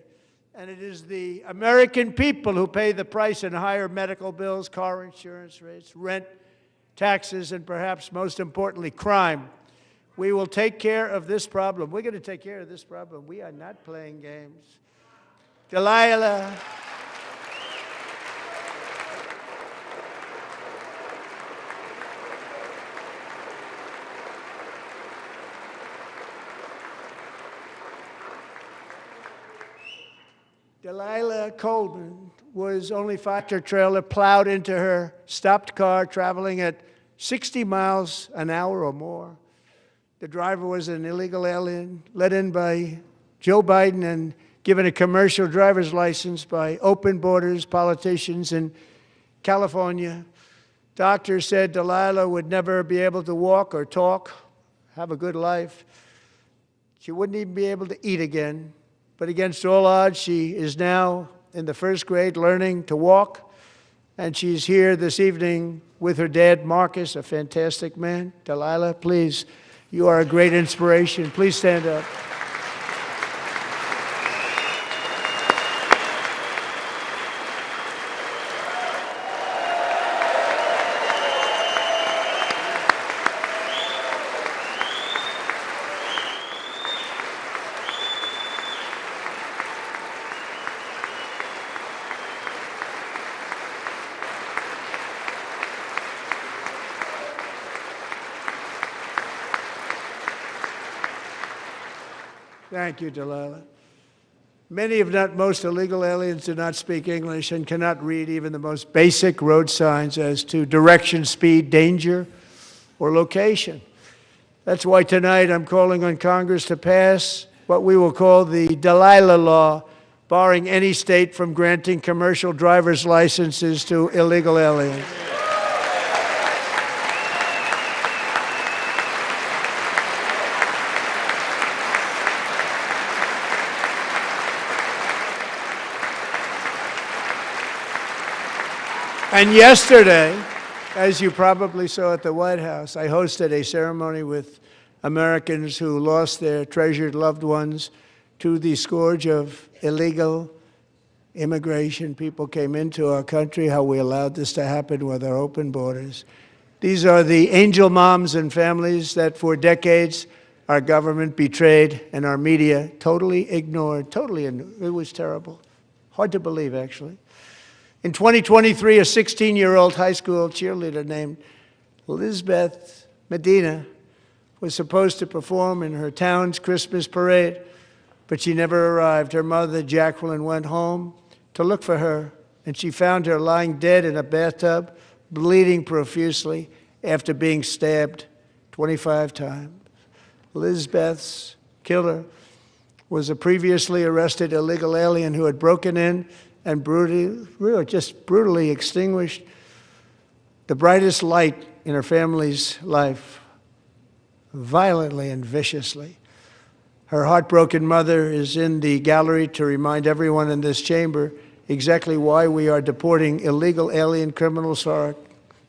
And it is the American people who pay the price in higher medical bills, car insurance rates, rent, taxes, and perhaps most importantly, crime. We will take care of this problem. We're going to take care of this problem. We are not playing games. Delilah. Delilah Coleman was only 5 trailer plowed into her stopped car traveling at 60 miles an hour or more. The driver was an illegal alien let in by Joe Biden and given a commercial driver's license by open borders politicians in California. Doctors said Delilah would never be able to walk or talk, have a good life. She wouldn't even be able to eat again. But against all odds, she is now in the first grade learning to walk, and she's here this evening with her dad, Marcus, a fantastic man. Delilah, please, you are a great inspiration. Please stand up. Thank you, Delilah. Many, if not most, illegal aliens do not speak English and cannot read even the most basic road signs as to direction, speed, danger, or location. That's why tonight I'm calling on Congress to pass what we will call the Delilah Law, barring any state from granting commercial driver's licenses to illegal aliens. And yesterday, as you probably saw at the White House, I hosted a ceremony with Americans who lost their treasured loved ones to the scourge of illegal immigration. People came into our country, how we allowed this to happen with our open borders. These are the angel moms and families that for decades our government betrayed and our media totally ignored. It was terrible. Hard to believe, actually. In 2023, a 16-year-old high school cheerleader named Elizabeth Medina was supposed to perform in her town's Christmas parade, but she never arrived. Her mother, Jacqueline, went home to look for her, and she found her lying dead in a bathtub, bleeding profusely after being stabbed 25 times. Elizabeth's killer was a previously arrested illegal alien who had broken in and brutally extinguished the brightest light in her family's life, violently and viciously. Her heartbroken mother is in the gallery to remind everyone in this chamber exactly why we are deporting illegal alien criminals to our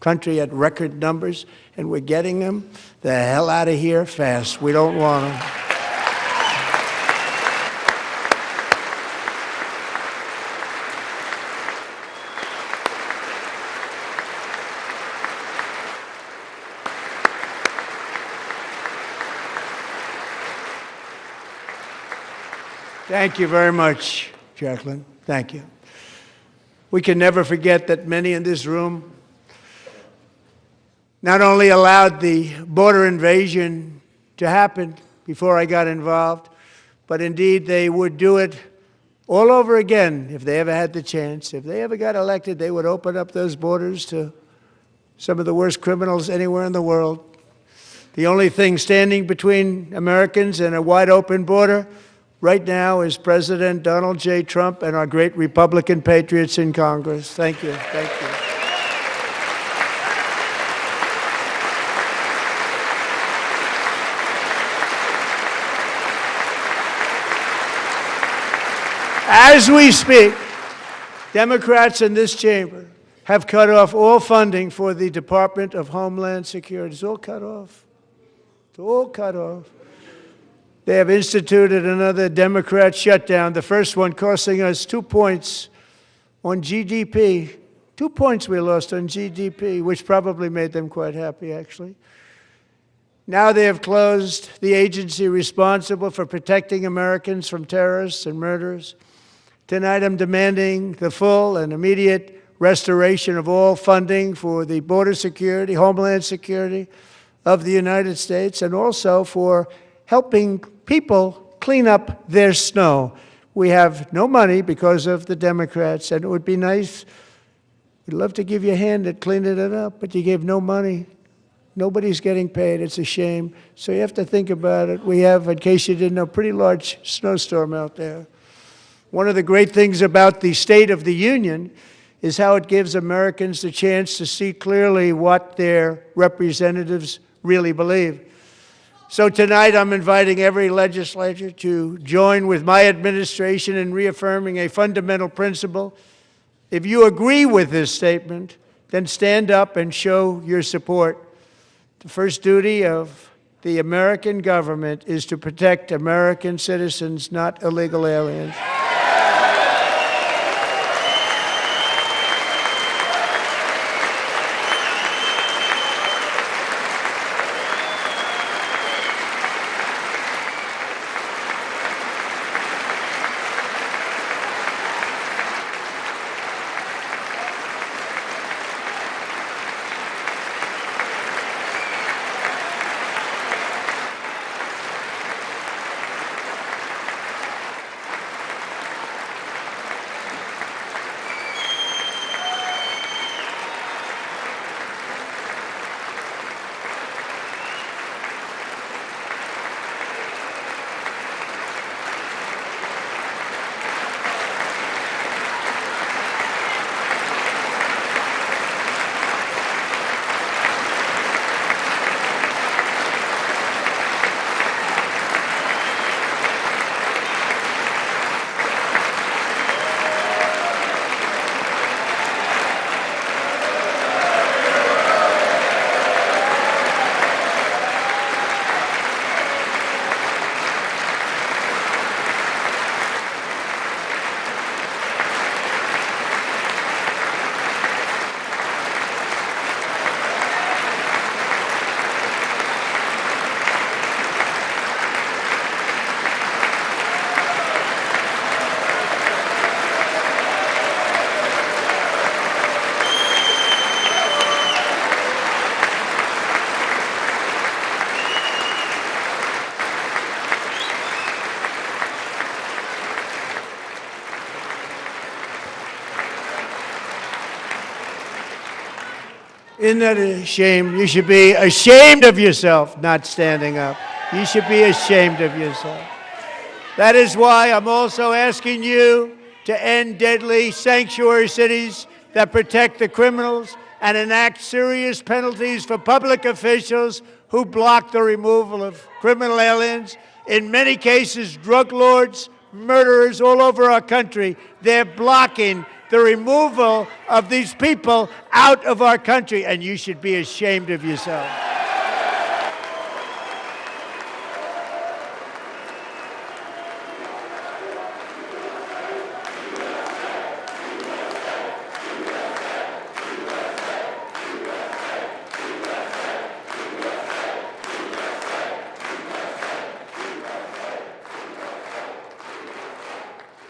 country at record numbers, and we're getting them the hell out of here fast. We don't want them. Thank you very much, Jacqueline. Thank you. We can never forget that many in this room not only allowed the border invasion to happen before I got involved, but indeed they would do it all over again if they ever had the chance. If they ever got elected, they would open up those borders to some of the worst criminals anywhere in the world. The only thing standing between Americans and a wide open border right now is President Donald J. Trump and our great Republican patriots in Congress. Thank you. Thank you. As we speak, Democrats in this chamber have cut off all funding for the Department of Homeland Security. It's all cut off. It's all cut off. They have instituted another Democrat shutdown, the first one costing us 2 points on GDP. 2 points we lost on GDP, which probably made them quite happy, actually. Now they have closed the agency responsible for protecting Americans from terrorists and murderers. Tonight I'm demanding the full and immediate restoration of all funding for the border security, homeland security of the United States, and also for helping people clean up their snow. We have no money because of the Democrats, and it would be nice, we'd love to give you a hand at cleaning it up, but you gave no money. Nobody's getting paid. It's a shame. So you have to think about it. We have, in case you didn't know, a pretty large snowstorm out there. One of the great things about the State of the Union is how it gives Americans the chance to see clearly what their representatives really believe. So tonight I'm inviting every legislator to join with my administration in reaffirming a fundamental principle. If you agree with this statement, then stand up and show your support. The first duty of the American government is to protect American citizens, not illegal aliens. Isn't that a shame? You should be ashamed of yourself not standing up. You should be ashamed of yourself. That is why I'm also asking you to to end deadly sanctuary cities that protect the criminals and enact serious penalties for public officials who block the removal of criminal aliens. In many cases, drug lords, murderers all over our country, they're blocking the removal of these people out of our country, and you should be ashamed of yourself.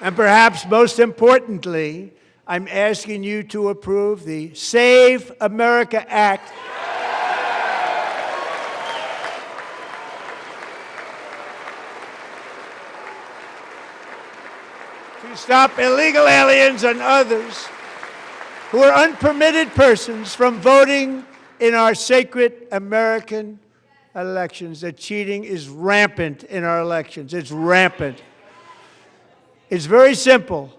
And perhaps most importantly, I'm asking you to approve the Save America Act. To stop illegal aliens and others who are unpermitted persons from voting in our sacred American elections. That cheating is rampant in our elections. It's rampant. It's very simple.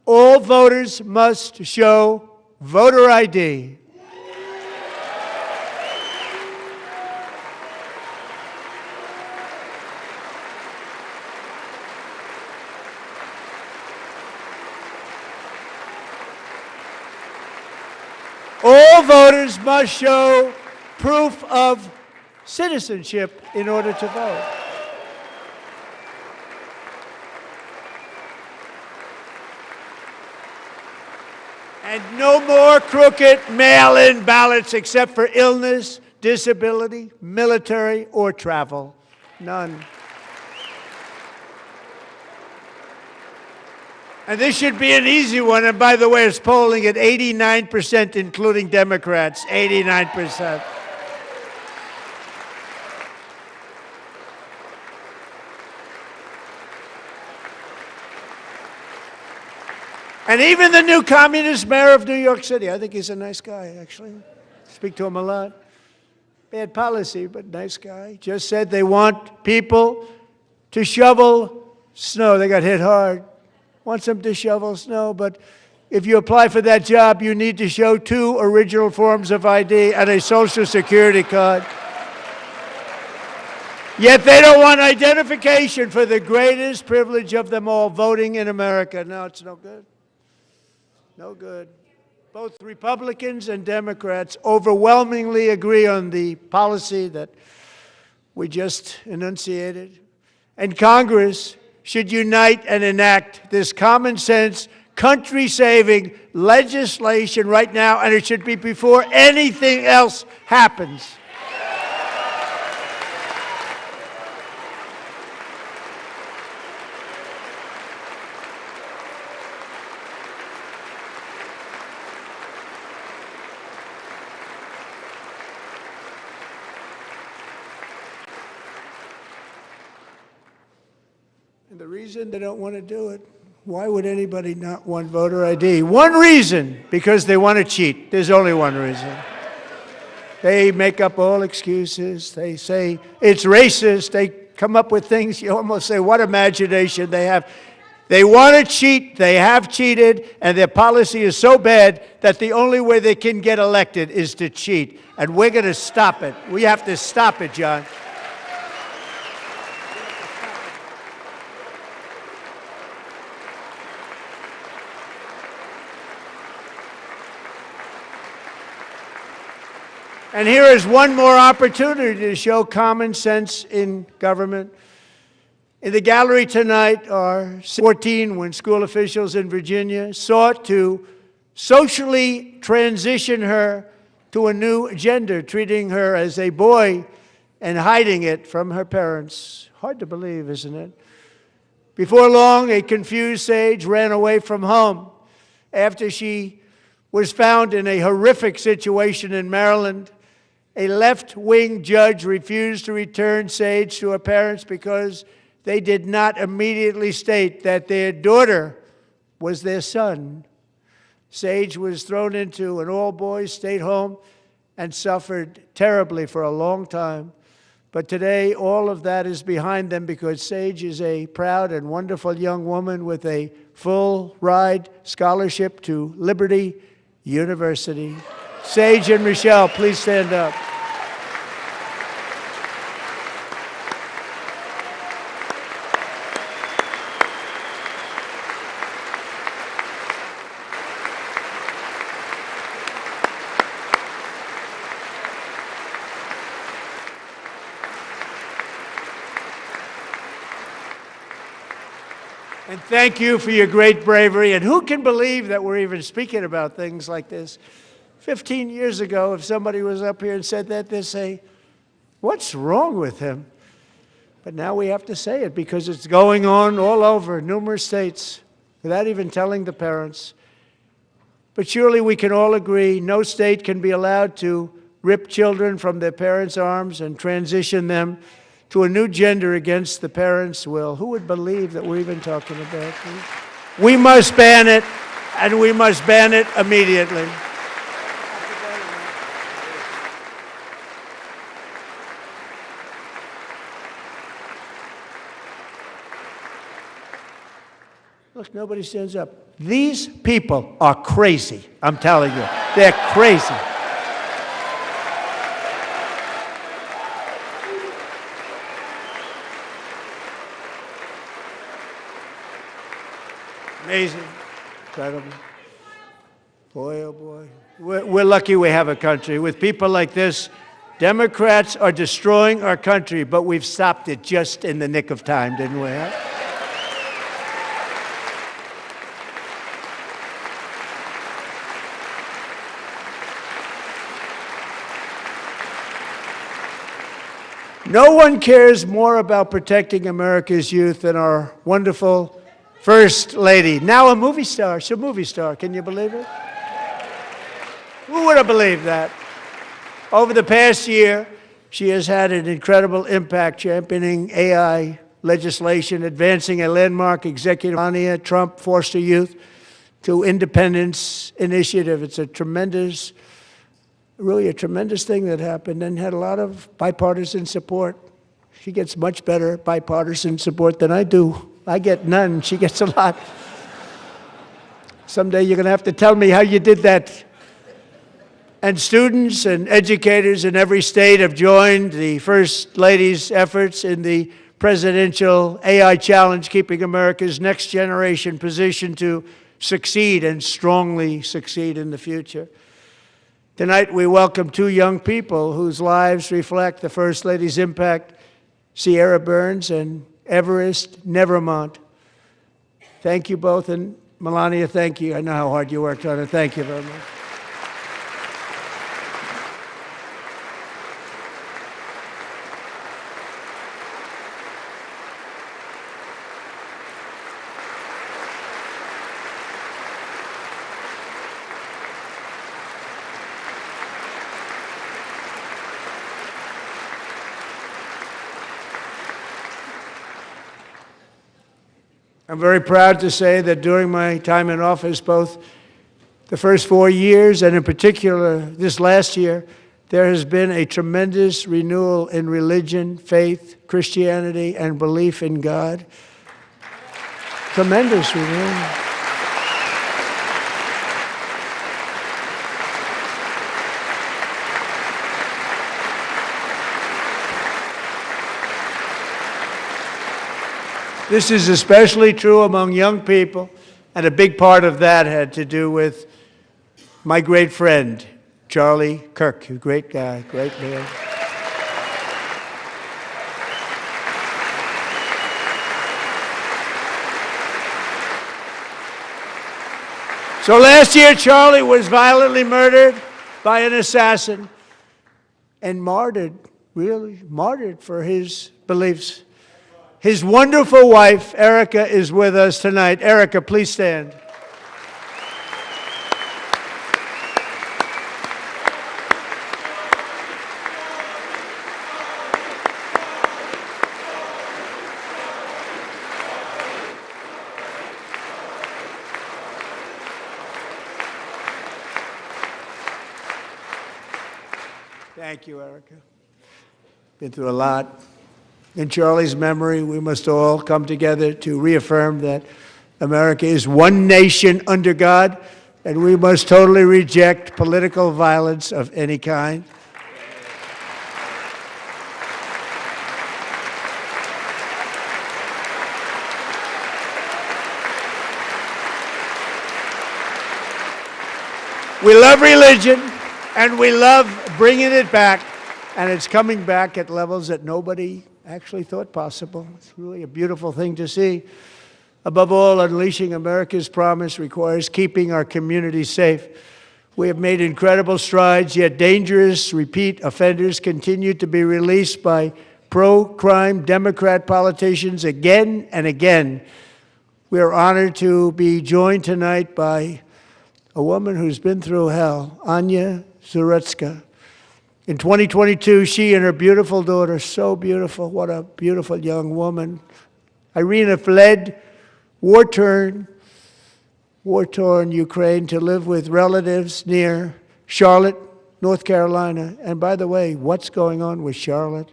All voters must show voter ID. All voters must show proof of citizenship in order to vote. And no more crooked mail-in ballots except for illness, disability, military, or travel. None. And this should be an easy one. And by the way, it's polling at 89%, including Democrats. 89%. And even the new communist mayor of New York City, I think he's a nice guy, actually. Speak to him a lot. Bad policy, but nice guy. Just said they want people to shovel snow. They got hit hard. Wants them to shovel snow, but if you apply for that job, you need to show 2 original forms of ID and a Social Security card. Yet they don't want identification for the greatest privilege of them all, voting in America. No, it's no good. No good. Both Republicans and Democrats overwhelmingly agree on the policy that we just enunciated. And Congress should unite and enact this common sense, country-saving legislation right now, and it should be before anything else happens. And the reason they don't want to do it, why would anybody not want voter ID? One reason, because they want to cheat. There's only one reason. They make up all excuses. They say it's racist. They come up with things, you almost say, what imagination they have. They want to cheat. They have cheated, and their policy is so bad that the only way they can get elected is to cheat. And we're going to stop it. We have to stop it, John. And here is one more opportunity to show common sense in government. In the gallery tonight are 14 when school officials in Virginia sought to socially transition her to a new gender, treating her as a boy and hiding it from her parents. Hard to believe, isn't it? Before long, a confused Sage ran away from home after she was found in a horrific situation in Maryland. A left-wing judge refused to return Sage to her parents because they did not immediately state that their daughter was their son. Sage was thrown into an all-boys state home and suffered terribly for a long time. But today, all of that is behind them because Sage is a proud and wonderful young woman with a full-ride scholarship to Liberty University. Sage and Michelle, please stand up. And thank you for your great bravery. And who can believe that we're even speaking about things like this? 15 years ago, if somebody was up here and said that, they'd say, what's wrong with him? But now we have to say it because it's going on all over numerous states without even telling the parents. But surely we can all agree no state can be allowed to rip children from their parents' arms and transition them to a new gender against the parents' will. Who would believe that we're even talking about this? We must ban it, and we must ban it immediately. Look, nobody stands up. These people are crazy, I'm telling you. They're crazy. Amazing, incredible. Boy, oh boy. We're lucky we have a country. With people like this, Democrats are destroying our country, but we've stopped it just in the nick of time, didn't we? Huh? No one cares more about protecting America's youth than our wonderful First Lady, now a movie star. She's a movie star. Can you believe it? Who would have believed that? Over the past year, she has had an incredible impact championing AI legislation, advancing a landmark executive Melania Trump Foster Youth to Independence initiative. It's a tremendous, really a tremendous thing that happened and had a lot of bipartisan support. She gets much better bipartisan support than I do. I get none. She gets a lot. Someday you're going to have to tell me how you did that. And students and educators in every state have joined the First Lady's efforts in the presidential AI challenge, keeping America's next generation positioned to succeed and strongly succeed in the future. Tonight we welcome two young people whose lives reflect the First Lady's impact, Sierra Burns and Everest Nevermont. Thank you both, and Melania, thank you. I know how hard you worked on it. Thank you very much. I'm very proud to say that during my time in office, both the first 4 years and in particular this last year, there has been a tremendous renewal in religion, faith, Christianity, and belief in God. Tremendous renewal. This is especially true among young people, and a big part of that had to do with my great friend, Charlie Kirk, a great guy, great man. So last year, Charlie was violently murdered by an assassin and martyred, really martyred for his beliefs. His wonderful wife, Erica, is with us tonight. Erica, please stand. Thank you, Erica. been through a lot. In Charlie's memory, we must all come together to reaffirm that America is one nation under God, and we must totally reject political violence of any kind. We love religion, and we love bringing it back, and it's coming back at levels that nobody actually thought possible. It's really a beautiful thing to see. Above all, unleashing America's promise requires keeping our communities safe. We have made incredible strides, yet dangerous repeat offenders continue to be released by pro-crime Democrat politicians again and again. We are honored to be joined tonight by a woman who's been through hell, Anya Zarutska. In 2022, she and her beautiful daughter, so beautiful, what a beautiful young woman, Irina, fled war-torn Ukraine to live with relatives near Charlotte, North Carolina. And by the way, what's going on with Charlotte?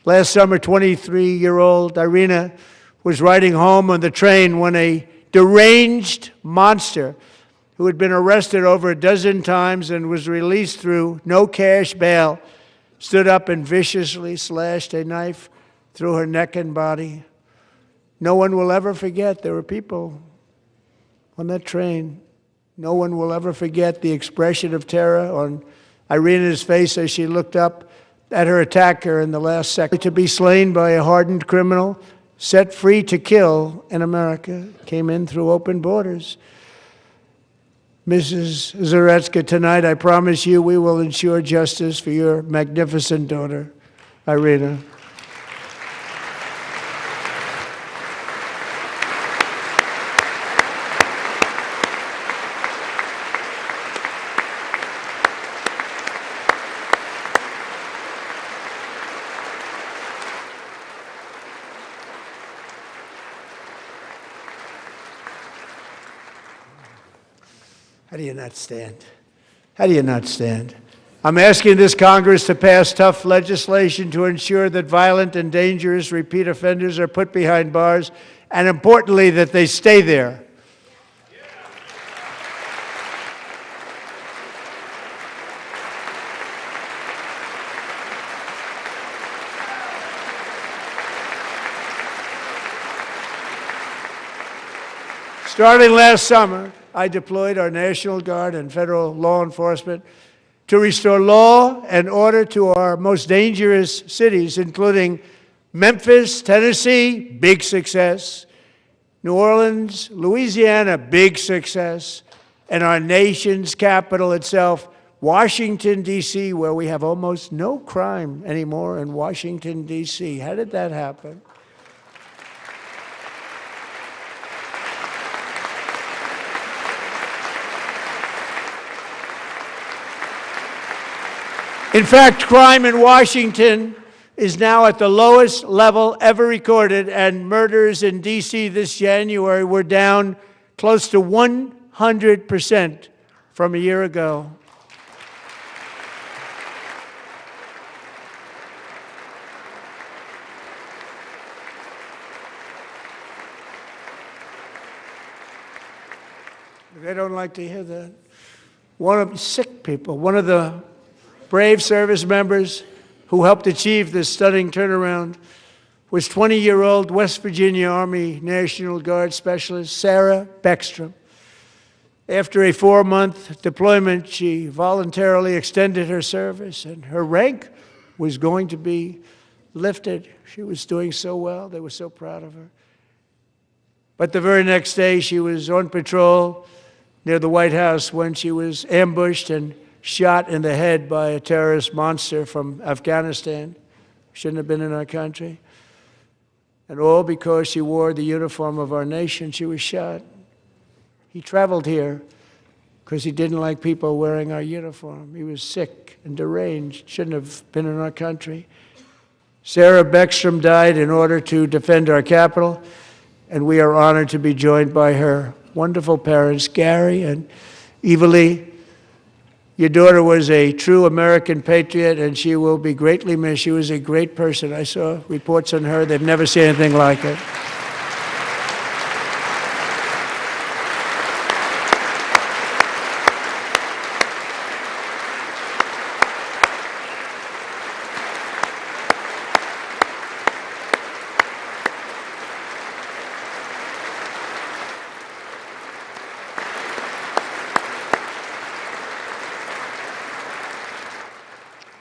Last summer, 23-year-old Irina was riding home on the train when a deranged monster who had been arrested over a dozen times and was released through no cash bail, stood up and viciously slashed a knife through her neck and body. No one will ever forget, there were people on that train. No one will ever forget the expression of terror on Irina's face as she looked up at her attacker in the last second. To be slain by a hardened criminal, set free to kill in America, came in through open borders. Mrs. Zarutska, tonight I promise you we will ensure justice for your magnificent daughter, Irina. How do you not stand? How do you not stand? I'm asking this Congress to pass tough legislation to ensure that violent and dangerous repeat offenders are put behind bars, and importantly, that they stay there. Starting last summer, I deployed our National Guard and federal law enforcement to restore law and order to our most dangerous cities, including Memphis, Tennessee, big success, New Orleans, Louisiana, big success, and our nation's capital itself, Washington, D.C., where we have almost no crime anymore in Washington, D.C. How did that happen? In fact, crime in Washington is now at the lowest level ever recorded, and murders in D.C. this January were down close to 100% from a year ago. They don't like to hear that. One of sick people, one of the brave service members who helped achieve this stunning turnaround was 20-year-old West Virginia Army National Guard Specialist Sarah Beckstrom. After a 4-month deployment, she voluntarily extended her service, and her rank was going to be lifted. She was doing so well. They were so proud of her. But the very next day, she was on patrol near the White House when she was ambushed and shot in the head by a terrorist monster from Afghanistan. Shouldn't have been in our country. And all because she wore the uniform of our nation. She was shot. He traveled here because he didn't like people wearing our uniform. He was sick and deranged. Shouldn't have been in our country. Sarah Beckstrom died in order to defend our capital, and we are honored to be joined by her wonderful parents, Gary and Evalie. Your daughter was a true American patriot, and she will be greatly missed. She was a great person. I saw reports on her. They've never seen anything like it.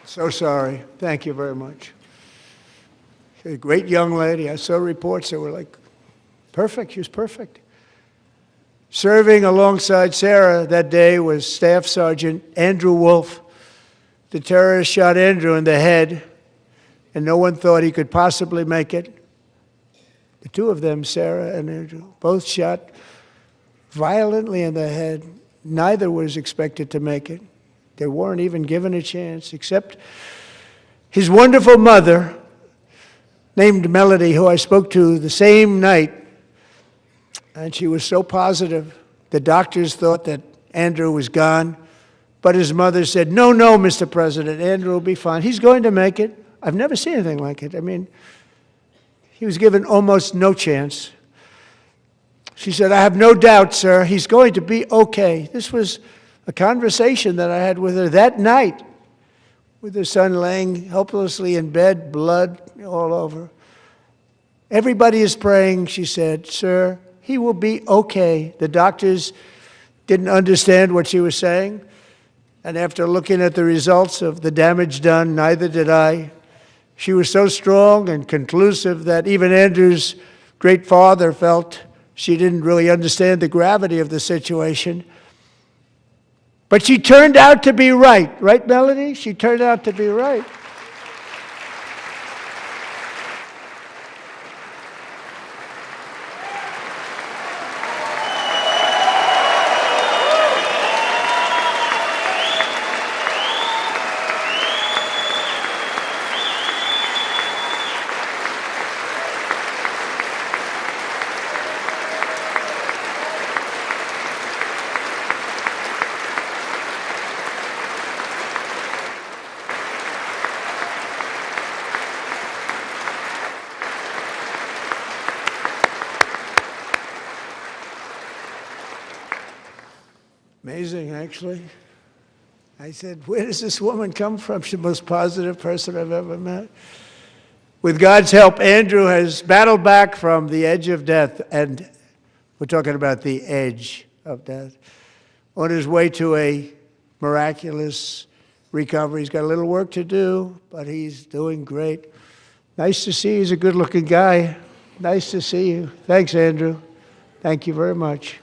So sorry. Thank you very much. She's a great young lady. I saw reports that were like, perfect. She was perfect. Serving alongside Sarah that day was Staff Sergeant Andrew Wolf. The terrorist shot Andrew in the head, and no one thought he could possibly make it. The two of them, Sarah and Andrew, both shot violently in the head. Neither was expected to make it. They weren't even given a chance, except his wonderful mother, named Melody, who I spoke to the same night, and she was so positive. The doctors thought that Andrew was gone, but his mother said, no, Mr. President, Andrew will be fine. He's going to make it. I've never seen anything like it. I mean, he was given almost no chance. She said, I have no doubt, sir, he's going to be okay. This was a conversation that I had with her that night, with her son laying helplessly in bed, blood all over. Everybody is praying, she said, sir, he will be okay. The doctors didn't understand what she was saying, and after looking at the results of the damage done, neither did I. She was so strong and conclusive that even Andrew's great father felt she didn't really understand the gravity of the situation. But she turned out to be right. Right, Melody? She turned out to be right. Amazing, actually. I said, where does this woman come from? She's the most positive person I've ever met. With God's help, Andrew has battled back from the edge of death, and we're talking about the edge of death, on his way to a miraculous recovery. He's got a little work to do, but he's doing great. Nice to see you. He's a good-looking guy. Nice to see you. Thanks, Andrew. Thank you very much.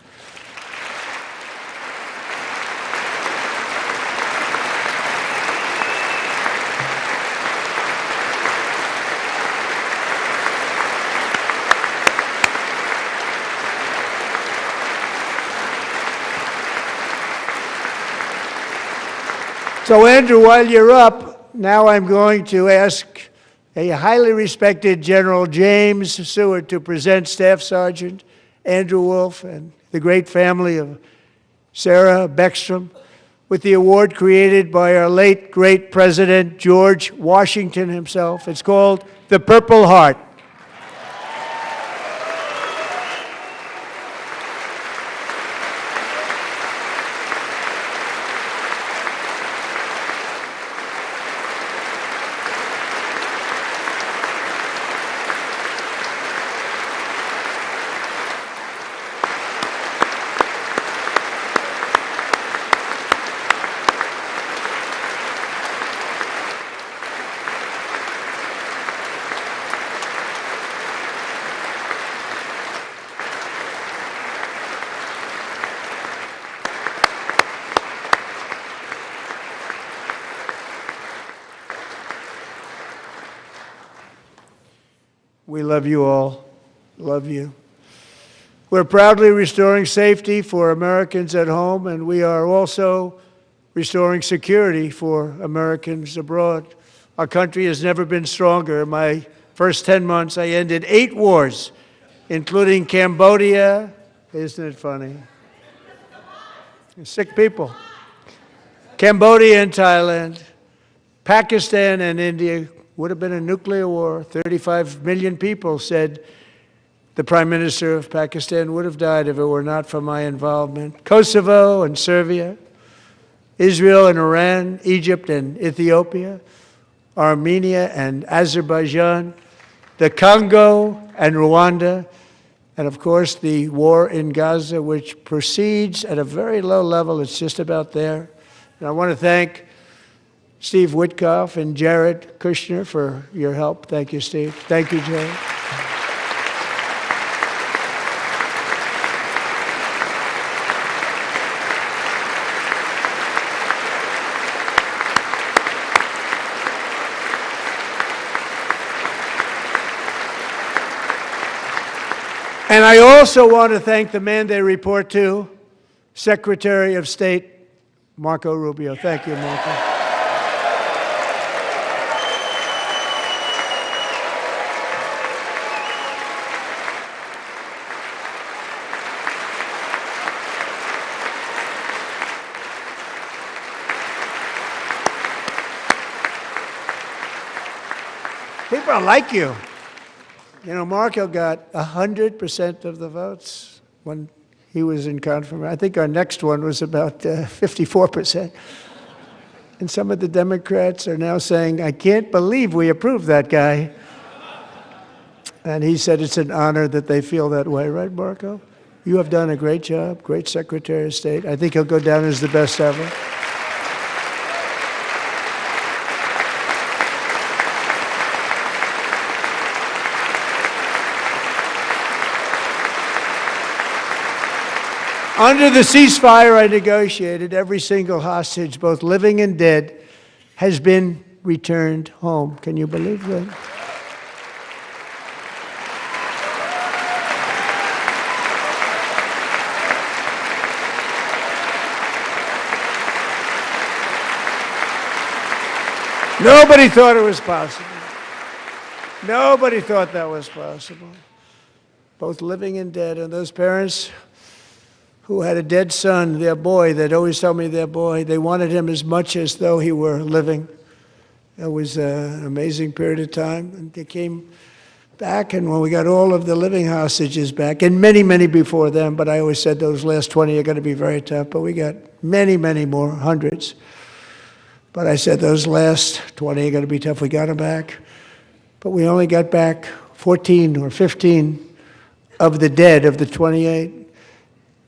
So, Andrew, while you're up, now I'm going to ask a highly respected General James Seward to present Staff Sergeant Andrew Wolf and the great family of Sarah Beckstrom with the award created by our late, great President George Washington himself. It's called the Purple Heart. We love you all. Love you. We're proudly restoring safety for Americans at home, and we are also restoring security for Americans abroad. Our country has never been stronger. In my first 10 months, I ended 8 wars, including Cambodia. Isn't it funny? Sick people. Cambodia and Thailand, Pakistan and India would have been a nuclear war. 35 million people said the Prime Minister of Pakistan would have died if it were not for my involvement. Kosovo and Serbia, Israel and Iran, Egypt and Ethiopia, Armenia and Azerbaijan, the Congo and Rwanda, and of course the war in Gaza, which proceeds at a very low level. It's just about there. And I want to thank Steve Witkoff and Jared Kushner for your help. Thank you, Steve. Thank you, Jared. And I also want to thank the man they report to, Secretary of State Marco Rubio. Thank you, Marco. People like you. You know, Marco got 100% of the votes when he was in confirmation. I think our next one was about 54%. And some of the Democrats are now saying, I can't believe we approved that guy. And he said it's an honor that they feel that way, right, Marco? You have done a great job, great Secretary of State. I think he'll go down as the best ever. Under the ceasefire I negotiated, every single hostage, both living and dead, has been returned home. Can you believe that? Nobody thought it was possible. Nobody thought that was possible. Both living and dead. And those parents who had a dead son, their boy, they'd always tell me their boy, they wanted him as much as though he were living. It was an amazing period of time. And they came back, and when we got all of the living hostages back, and many, many before them, but I always said those last 20 are going to be very tough, but we got many, many more, hundreds. But I said those last 20 are going to be tough. We got them back. But we only got back 14 or 15 of the dead, of the 28.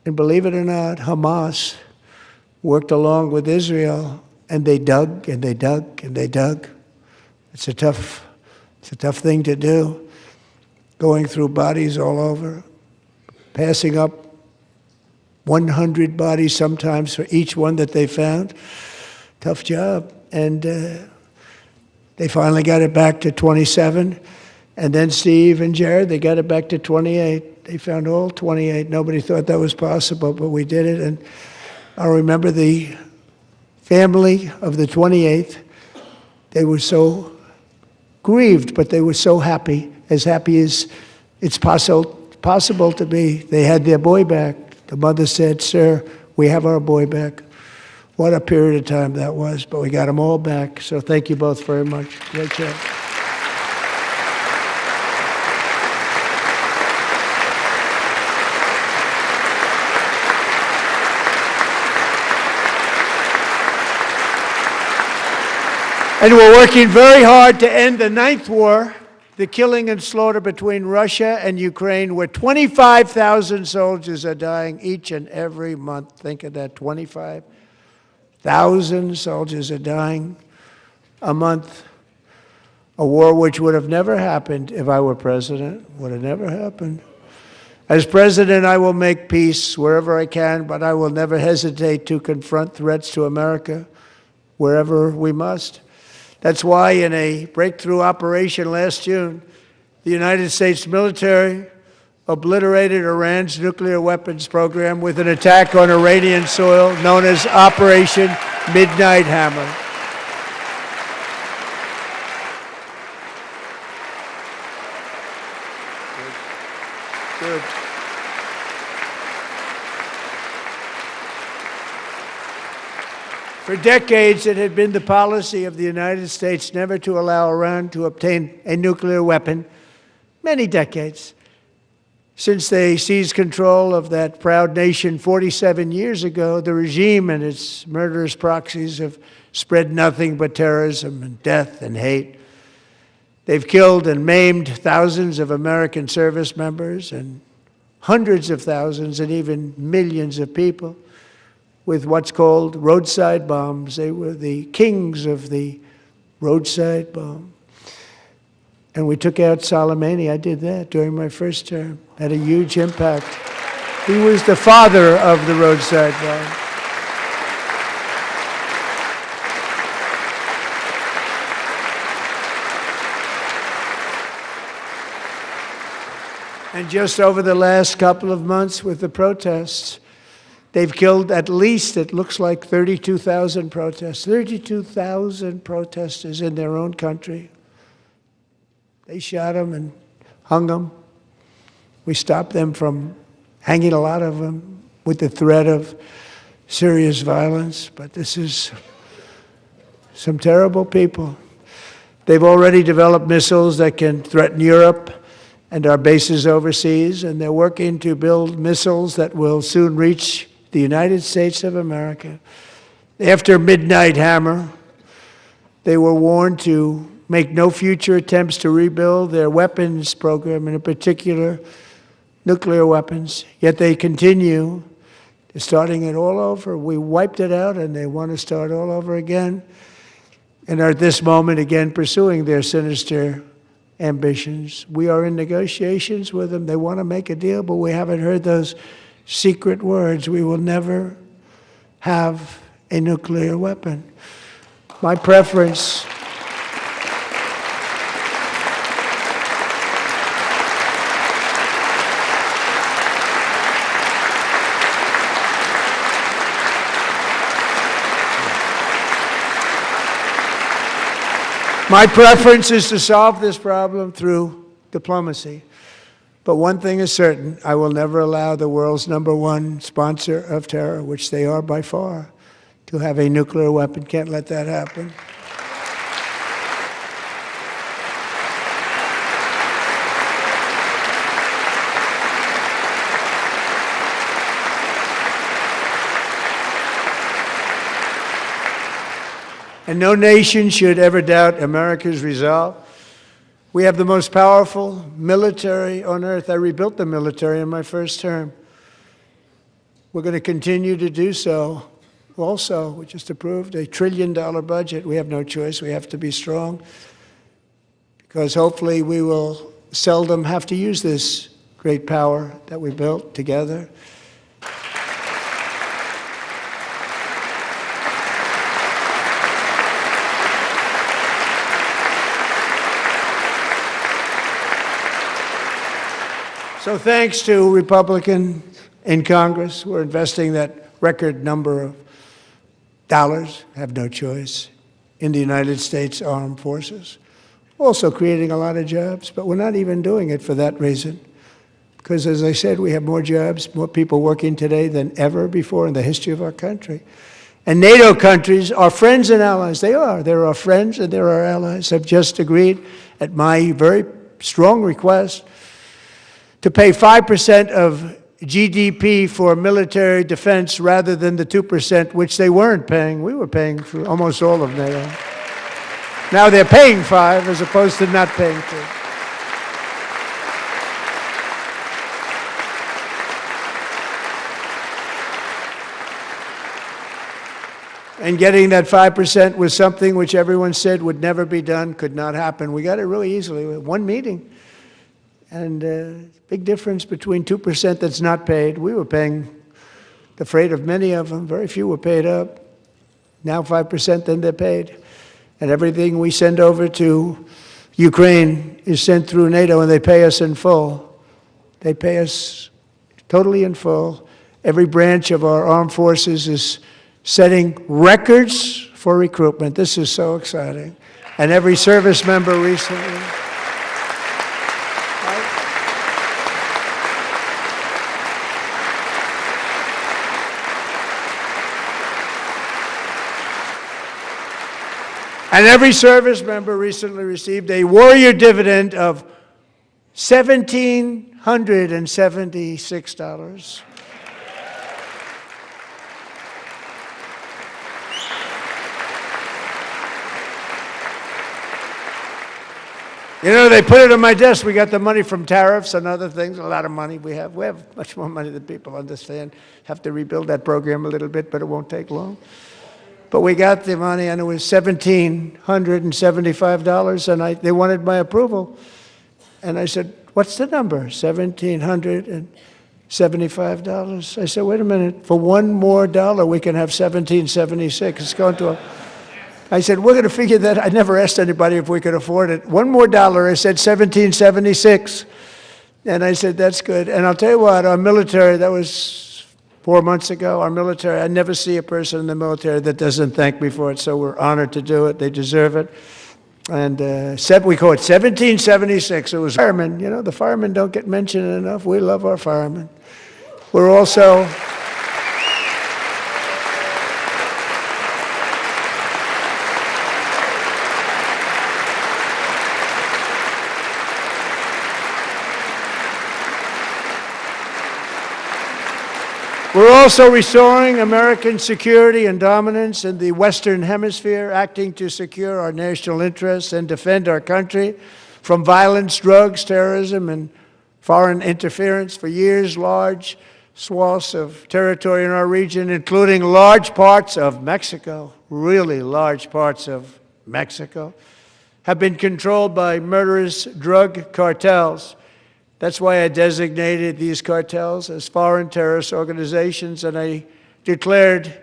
And believe it or not, Hamas worked along with Israel, and they dug and they dug and they dug. It's a tough thing to do, going through bodies all over, passing up 100 bodies sometimes for each one that they found. Tough job. And they finally got it back to 27. And then Steve and Jared, they got it back to 28. They found all 28. Nobody thought that was possible, but we did it. And I remember the family of the 28th. They were so grieved, but they were so happy as it's possible to be. They had their boy back. The mother said, "Sir, we have our boy back." What a period of time that was, but we got them all back. So thank you both very much. Great job. And we're working very hard to end the 9th war, the killing and slaughter between Russia and Ukraine, where 25,000 soldiers are dying each and every month. Think of that, 25,000 soldiers are dying a month. A war which would have never happened if I were president, would have never happened. As president, I will make peace wherever I can, but I will never hesitate to confront threats to America wherever we must. That's why in a breakthrough operation last June, the United States military obliterated Iran's nuclear weapons program with an attack on Iranian soil known as Operation Midnight Hammer. Good. For decades, it had been the policy of the United States never to allow Iran to obtain a nuclear weapon. Many decades. Since they seized control of that proud nation 47 years ago, the regime and its murderous proxies have spread nothing but terrorism and death and hate. They've killed and maimed thousands of American service members and hundreds of thousands and even millions of people with what's called roadside bombs. They were the kings of the roadside bomb. And we took out Soleimani. I did that during my first term. Had a huge impact. He was the father of the roadside bomb. And just over the last couple of months with the protests, they've killed at least, it looks like, 32,000 protests. 32,000 protesters in their own country. They shot them and hung them. We stopped them from hanging a lot of them with the threat of serious violence. But this is some terrible people. They've already developed missiles that can threaten Europe and our bases overseas, and they're working to build missiles that will soon reach the United States of America. After Midnight Hammer, they were warned to make no future attempts to rebuild their weapons program, and in particular, nuclear weapons. Yet they continue. They're starting it all over. We wiped it out, and they want to start all over again, and are at this moment again pursuing their sinister ambitions. We are in negotiations with them. They want to make a deal, but we haven't heard those secret words. We will never have a nuclear weapon. My preference is to solve this problem through diplomacy. But one thing is certain, I will never allow the world's #1 sponsor of terror, which they are by far, to have a nuclear weapon. Can't let that happen. And no nation should ever doubt America's resolve. We have the most powerful military on earth. I rebuilt the military in my first term. We're going to continue to do so. Also, we just approved a $1 trillion budget. We have no choice. We have to be strong, because hopefully we will seldom have to use this great power that we built together. So thanks to Republicans in Congress, we're investing that record number of dollars, have no choice, in the United States Armed Forces. Also creating a lot of jobs, but we're not even doing it for that reason. Because as I said, we have more jobs, more people working today than ever before in the history of our country. And NATO countries are friends and allies. They are. They're our friends and they're our allies. Have just agreed, at my very strong request, to pay 5% of GDP for military defense rather than the 2%, which they weren't paying. We were paying for almost all of NATO. Now they're paying 5 as opposed to not paying 2. And getting that 5% was something which everyone said would never be done, could not happen. We got it really easily. One meeting. And big difference between 2% that's not paid. We were paying the freight of many of them. Very few were paid up. Now 5%, then they're paid. And everything we send over to Ukraine is sent through NATO, and they pay us in full. They pay us totally in full. Every branch of our armed forces is setting records for recruitment. This is so exciting. And every service member recently. And every service member recently received a warrior dividend of $1,776. You know, they put it on my desk. We got the money from tariffs and other things, a lot of money we have. We have much more money than people understand. Have to rebuild that program a little bit, but it won't take long. But we got the money, and it was $1,775, and they wanted my approval. And I said, what's the number? $1,775. I said, wait a minute, for one more dollar, we can have $1,776. It's going to I said, we're going to figure that. I never asked anybody if we could afford it. One more dollar, I said $1,776. And I said, that's good. And I'll tell you what, our military, that was 4 months ago, our military, I never see a person in the military that doesn't thank me for it, so we're honored to do it. They deserve it. And we call it 1776. It was firemen. You know, the firemen don't get mentioned enough. We love our firemen. We're also... We're also restoring American security and dominance in the Western Hemisphere, acting to secure our national interests and defend our country from violence, drugs, terrorism, and foreign interference. For years, large swaths of territory in our region, including large parts of Mexico, really large parts of Mexico, have been controlled by murderous drug cartels. That's why I designated these cartels as foreign terrorist organizations, and I declared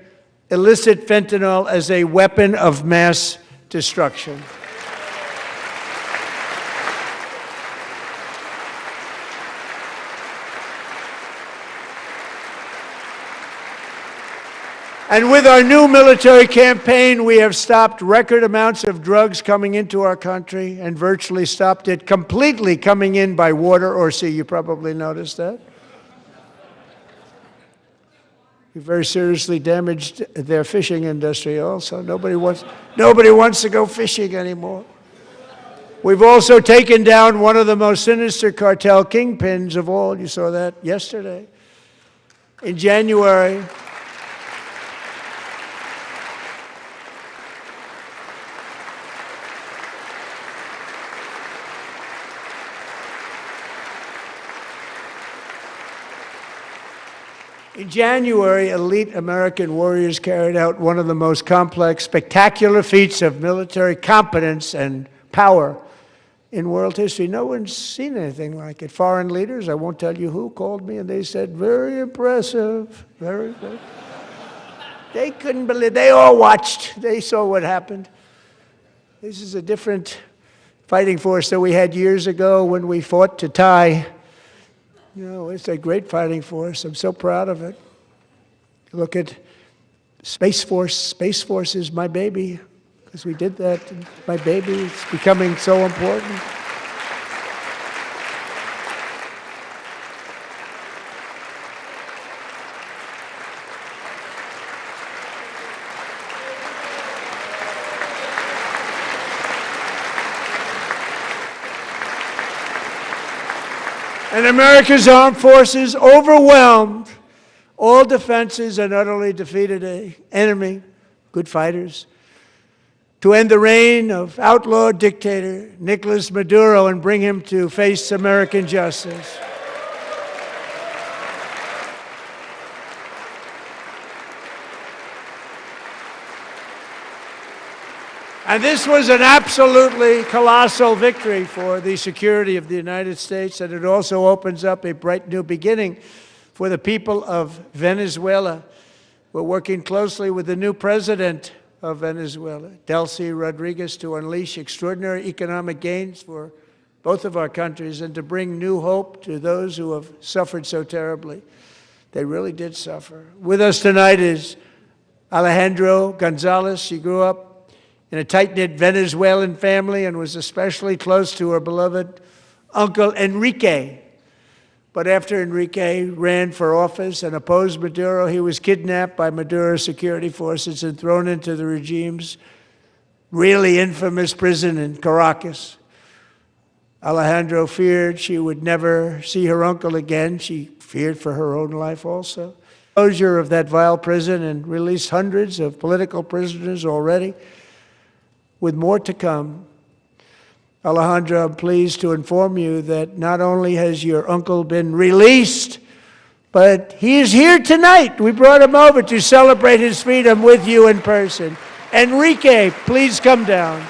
illicit fentanyl as a weapon of mass destruction. And with our new military campaign, we have stopped record amounts of drugs coming into our country and virtually stopped it completely coming in by water or sea. You probably noticed that. We very seriously damaged their fishing industry also. Nobody wants to go fishing anymore. We've also taken down one of the most sinister cartel kingpins of all. You saw that yesterday. In January, elite American warriors carried out one of the most complex, spectacular feats of military competence and power in world history. No one's seen anything like it. Foreign leaders, I won't tell you who, called me and they said, very impressive, very good. They couldn't believe, they all watched, they saw what happened. This is a different fighting force that we had years ago when we fought to tie. You know, it's a great fighting force. I'm so proud of it. Look at Space Force. Space Force is my baby, because we did that. My baby is becoming so important. And America's armed forces overwhelmed all defenses and utterly defeated an enemy, good fighters, to end the reign of outlaw dictator Nicolas Maduro and bring him to face American justice. And this was an absolutely colossal victory for the security of the United States, and it also opens up a bright new beginning for the people of Venezuela. We're working closely with the new president of Venezuela, Delcy Rodriguez, to unleash extraordinary economic gains for both of our countries and to bring new hope to those who have suffered so terribly. They really did suffer. With us tonight is Alejandro Gonzalez. She grew up in a tight-knit Venezuelan family and was especially close to her beloved uncle Enrique. But after Enrique ran for office and opposed Maduro, he was kidnapped by Maduro's security forces and thrown into the regime's really infamous prison in Caracas. Alejandro feared she would never see her uncle again. She feared for her own life also. Closure of that vile prison and released hundreds of political prisoners already, with more to come. Alejandro, I'm pleased to inform you that not only has your uncle been released, but he is here tonight. We brought him over to celebrate his freedom with you in person. Enrique, please come down.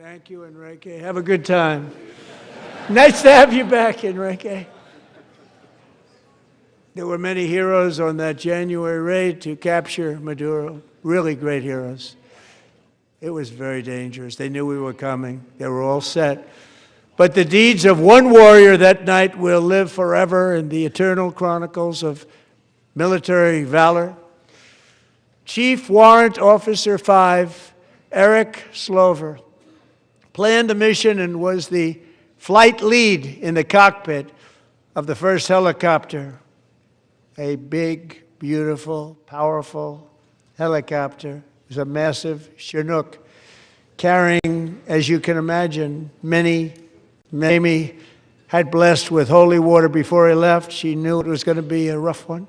Thank you, Enrique. Have a good time. Nice to have you back, Enrique. There were many heroes on that January raid to capture Maduro, really great heroes. It was very dangerous. They knew we were coming. They were all set. But the deeds of one warrior that night will live forever in the eternal chronicles of military valor. Chief Warrant Officer 5, Eric Slover, planned the mission and was the flight lead in the cockpit of the first helicopter, a big, beautiful, powerful helicopter. It was a massive Chinook carrying, as you can imagine, many. Amy had blessed with holy water before he left. She knew it was going to be a rough one.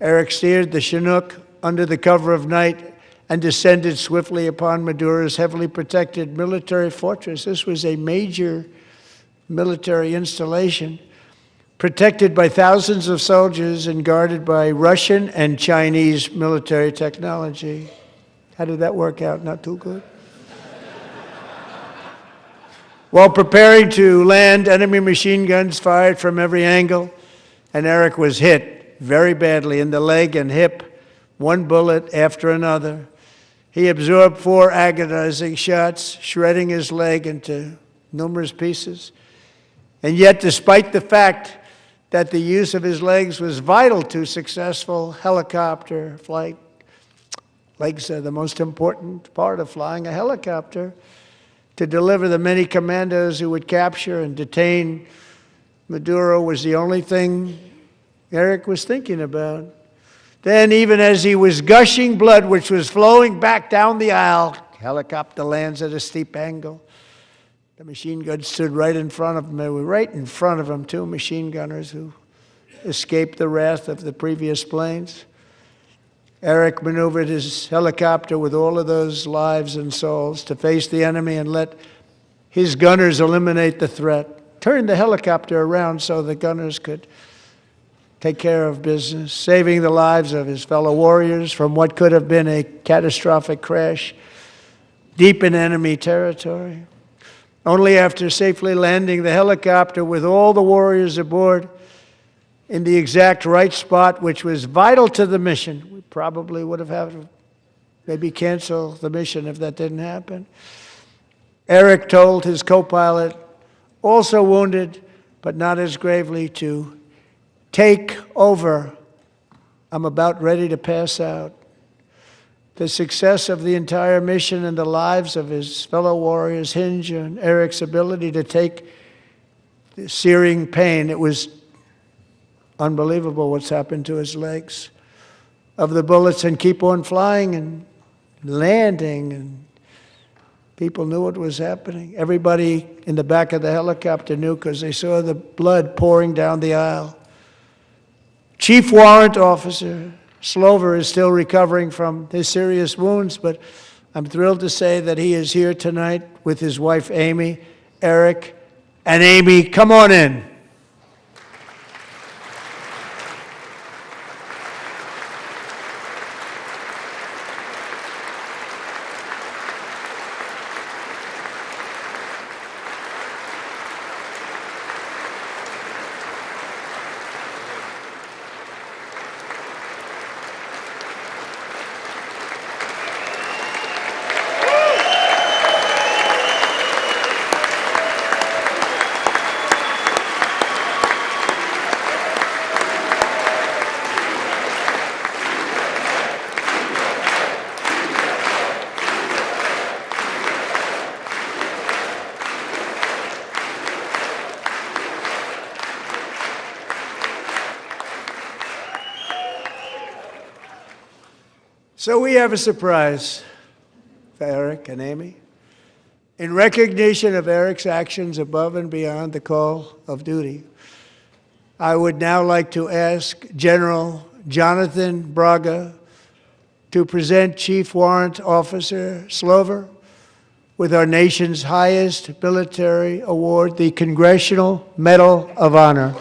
Eric steered the Chinook under the cover of night and descended swiftly upon Maduro's heavily protected military fortress. This was a major military installation, protected by thousands of soldiers and guarded by Russian and Chinese military technology. How did that work out? Not too good. While preparing to land, enemy machine guns fired from every angle, and Eric was hit very badly in the leg and hip, one bullet after another. He absorbed 4 agonizing shots, shredding his leg into numerous pieces. And yet, despite the fact that the use of his legs was vital to successful helicopter flight, legs are the most important part of flying a helicopter, to deliver the many commandos who would capture and detain Maduro was the only thing Eric was thinking about. Then, even as he was gushing blood, which was flowing back down the aisle, helicopter lands at a steep angle. The machine guns stood right in front of him. They were right in front of him, 2 machine gunners who escaped the wrath of the previous planes. Eric maneuvered his helicopter with all of those lives and souls to face the enemy and let his gunners eliminate the threat. Turned the helicopter around so the gunners could take care of business, saving the lives of his fellow warriors from what could have been a catastrophic crash deep in enemy territory. Only after safely landing the helicopter with all the warriors aboard in the exact right spot, which was vital to the mission. We probably would have had to maybe cancel the mission if that didn't happen. Eric told his co-pilot, also wounded, but not as gravely, to take over. I'm about ready to pass out. The success of the entire mission and the lives of his fellow warriors hinge on Eric's ability to take the searing pain. It was unbelievable what's happened to his legs of the bullets and keep on flying and landing, and people knew what was happening. Everybody in the back of the helicopter knew because they saw the blood pouring down the aisle. Chief Warrant Officer Slover is still recovering from his serious wounds, but I'm thrilled to say that he is here tonight with his wife Amy, Eric, and Amy, come on in. So we have a surprise for Eric and Amy. In recognition of Eric's actions above and beyond the call of duty, I would now like to ask General Jonathan Braga to present Chief Warrant Officer Slover with our nation's highest military award, the Congressional Medal of Honor.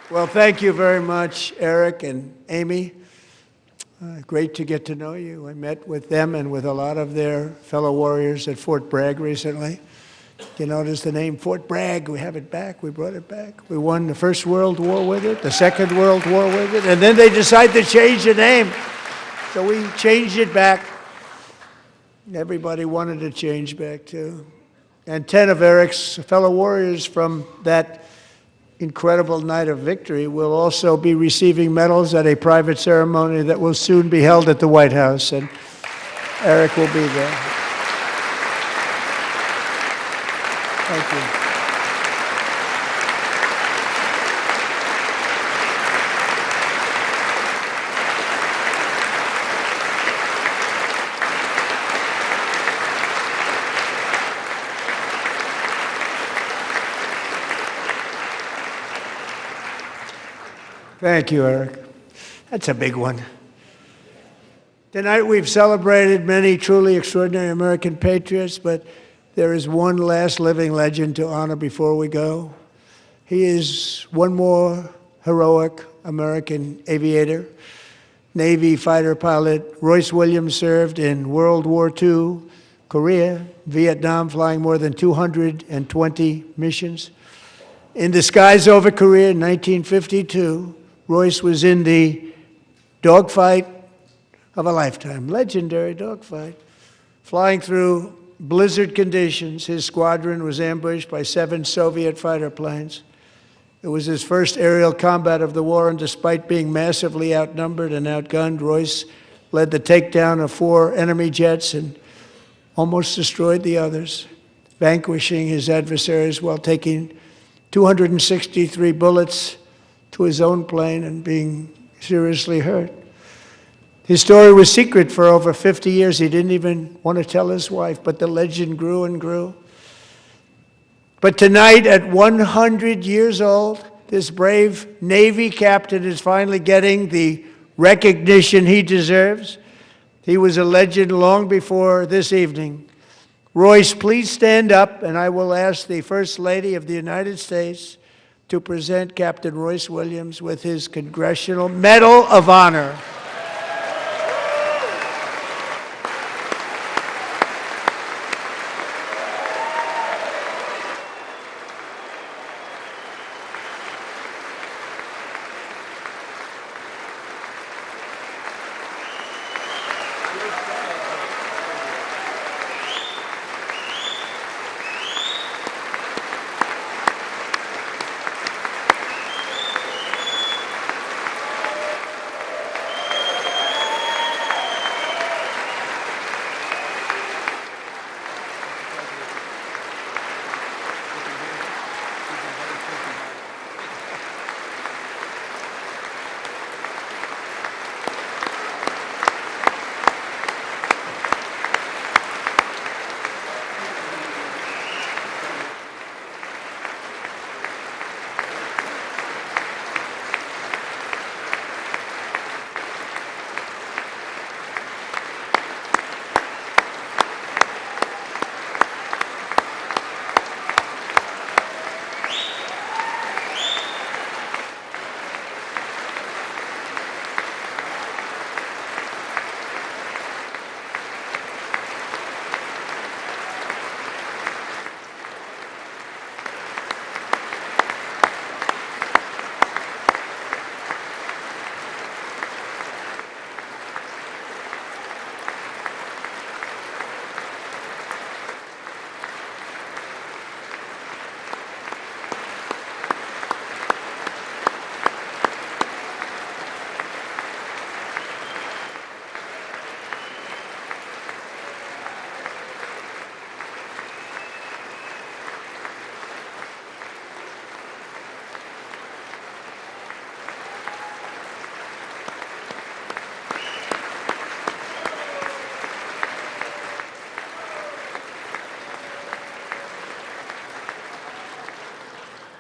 Well, thank you very much, Eric and Amy. Great to get to know you. I met with them and with a lot of their fellow warriors at Fort Bragg recently. You notice the name Fort Bragg, we have it back, we brought it back. We won the First World War with it, the Second World War with it, and then they decided to change the name. So we changed it back. Everybody wanted to change back too. And 10 of Eric's fellow warriors from that incredible night of victory will also be receiving medals at a private ceremony that will soon be held at the White House, and Eric will be there. Thank you. Thank you, Eric. That's a big one. Tonight we've celebrated many truly extraordinary American patriots, but there is one last living legend to honor before we go. He is one more heroic American aviator. Navy fighter pilot Royce Williams served in World War II, Korea, Vietnam, flying more than 220 missions. In the skies over Korea in 1952, Royce was in the dogfight of a lifetime, legendary dogfight. Flying through blizzard conditions, his squadron was ambushed by 7 Soviet fighter planes. It was his first aerial combat of the war, and despite being massively outnumbered and outgunned, Royce led the takedown of 4 enemy jets and almost destroyed the others, vanquishing his adversaries while taking 263 bullets to his own plane and being seriously hurt. His story was secret for over 50 years. He didn't even want to tell his wife, but the legend grew and grew. But tonight, at 100 years old, this brave Navy captain is finally getting the recognition he deserves. He was a legend long before this evening. Royce, please stand up, and I will ask the First Lady of the United States to present Captain Royce Williams with his Congressional Medal of Honor.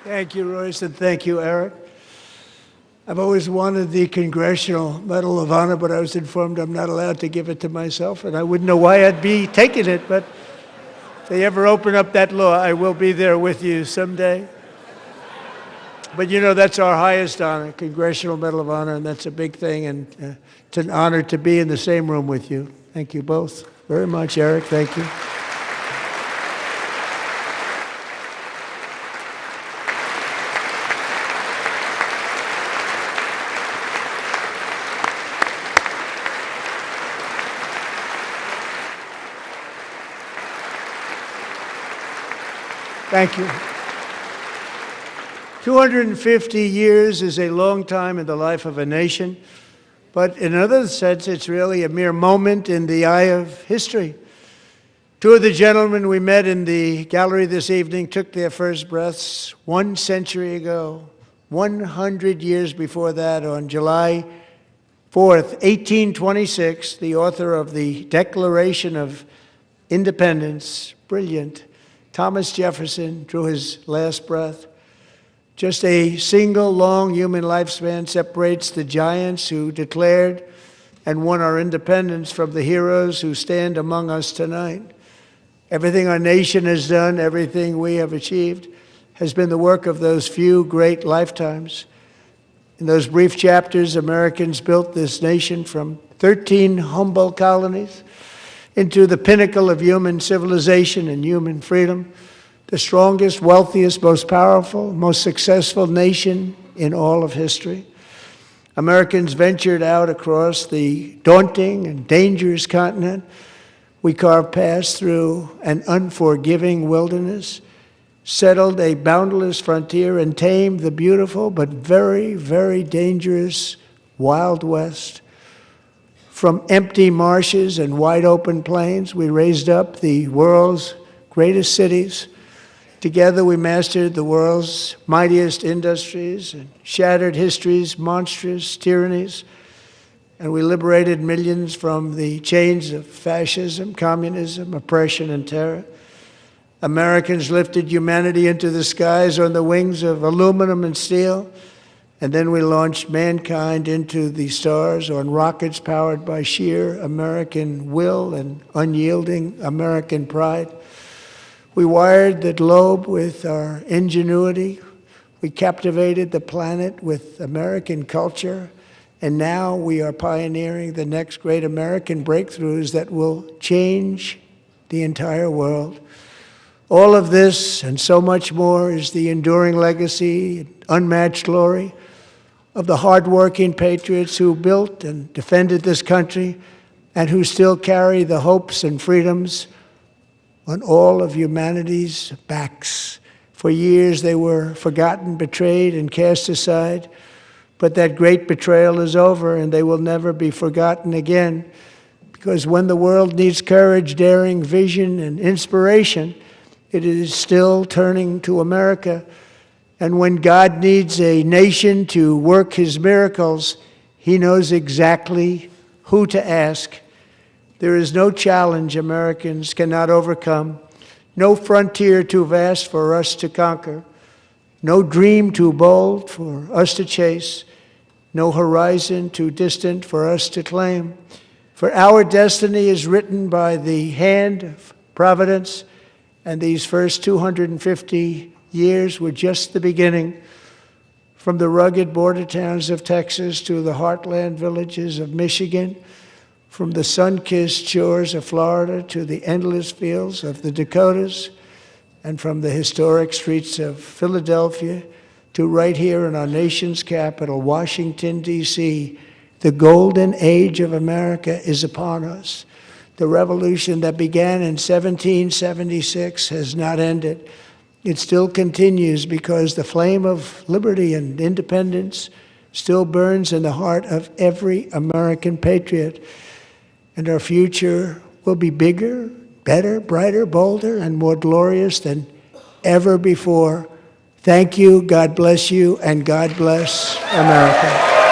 Thank you, Royce, and thank you, Eric. I've always wanted the Congressional Medal of Honor, but I was informed I'm not allowed to give it to myself, and I wouldn't know why I'd be taking it, but if they ever open up that law, I will be there with you someday. But you know, that's our highest honor, Congressional Medal of Honor, and that's a big thing, and it's an honor to be in the same room with you. Thank you both very much, Eric. Thank you. Thank you. 250 years is a long time in the life of a nation, but in another sense, it's really a mere moment in the eye of history. Two of the gentlemen we met in the gallery this evening took their first breaths 1 century ago, 100 years before that, on July 4th, 1826, the author of the Declaration of Independence, brilliant, Thomas Jefferson, drew his last breath. Just a single long human lifespan separates the giants who declared and won our independence from the heroes who stand among us tonight. Everything our nation has done, everything we have achieved, has been the work of those few great lifetimes. In those brief chapters, Americans built this nation from 13 humble colonies into the pinnacle of human civilization and human freedom, the strongest, wealthiest, most powerful, most successful nation in all of history. Americans ventured out across the daunting and dangerous continent. We carved paths through an unforgiving wilderness, settled a boundless frontier, and tamed the beautiful but very, very dangerous Wild West. From empty marshes and wide open plains, we raised up the world's greatest cities. Together we mastered the world's mightiest industries and shattered history's monstrous tyrannies. And we liberated millions from the chains of fascism, communism, oppression, and terror. Americans lifted humanity into the skies on the wings of aluminum and steel. And then we launched mankind into the stars on rockets powered by sheer American will and unyielding American pride. We wired the globe with our ingenuity. We captivated the planet with American culture. And now we are pioneering the next great American breakthroughs that will change the entire world. All of this and so much more is the enduring legacy, unmatched glory of the hardworking patriots who built and defended this country and who still carry the hopes and freedoms on all of humanity's backs. For years they were forgotten, betrayed, and cast aside, but that great betrayal is over and they will never be forgotten again, because when the world needs courage, daring, vision, and inspiration, it is still turning to America. And when God needs a nation to work his miracles, he knows exactly who to ask. There is no challenge Americans cannot overcome, no frontier too vast for us to conquer, no dream too bold for us to chase, no horizon too distant for us to claim. For our destiny is written by the hand of providence, and these first 250 years were just the beginning. From the rugged border towns of Texas to the heartland villages of Michigan, from the sun-kissed shores of Florida to the endless fields of the Dakotas, and from the historic streets of Philadelphia to right here in our nation's capital, Washington, D.C., the golden age of America is upon us. The revolution that began in 1776 has not ended. It still continues because the flame of liberty and independence still burns in the heart of every American patriot. And our future will be bigger, better, brighter, bolder, and more glorious than ever before. Thank you, God bless you, and God bless America.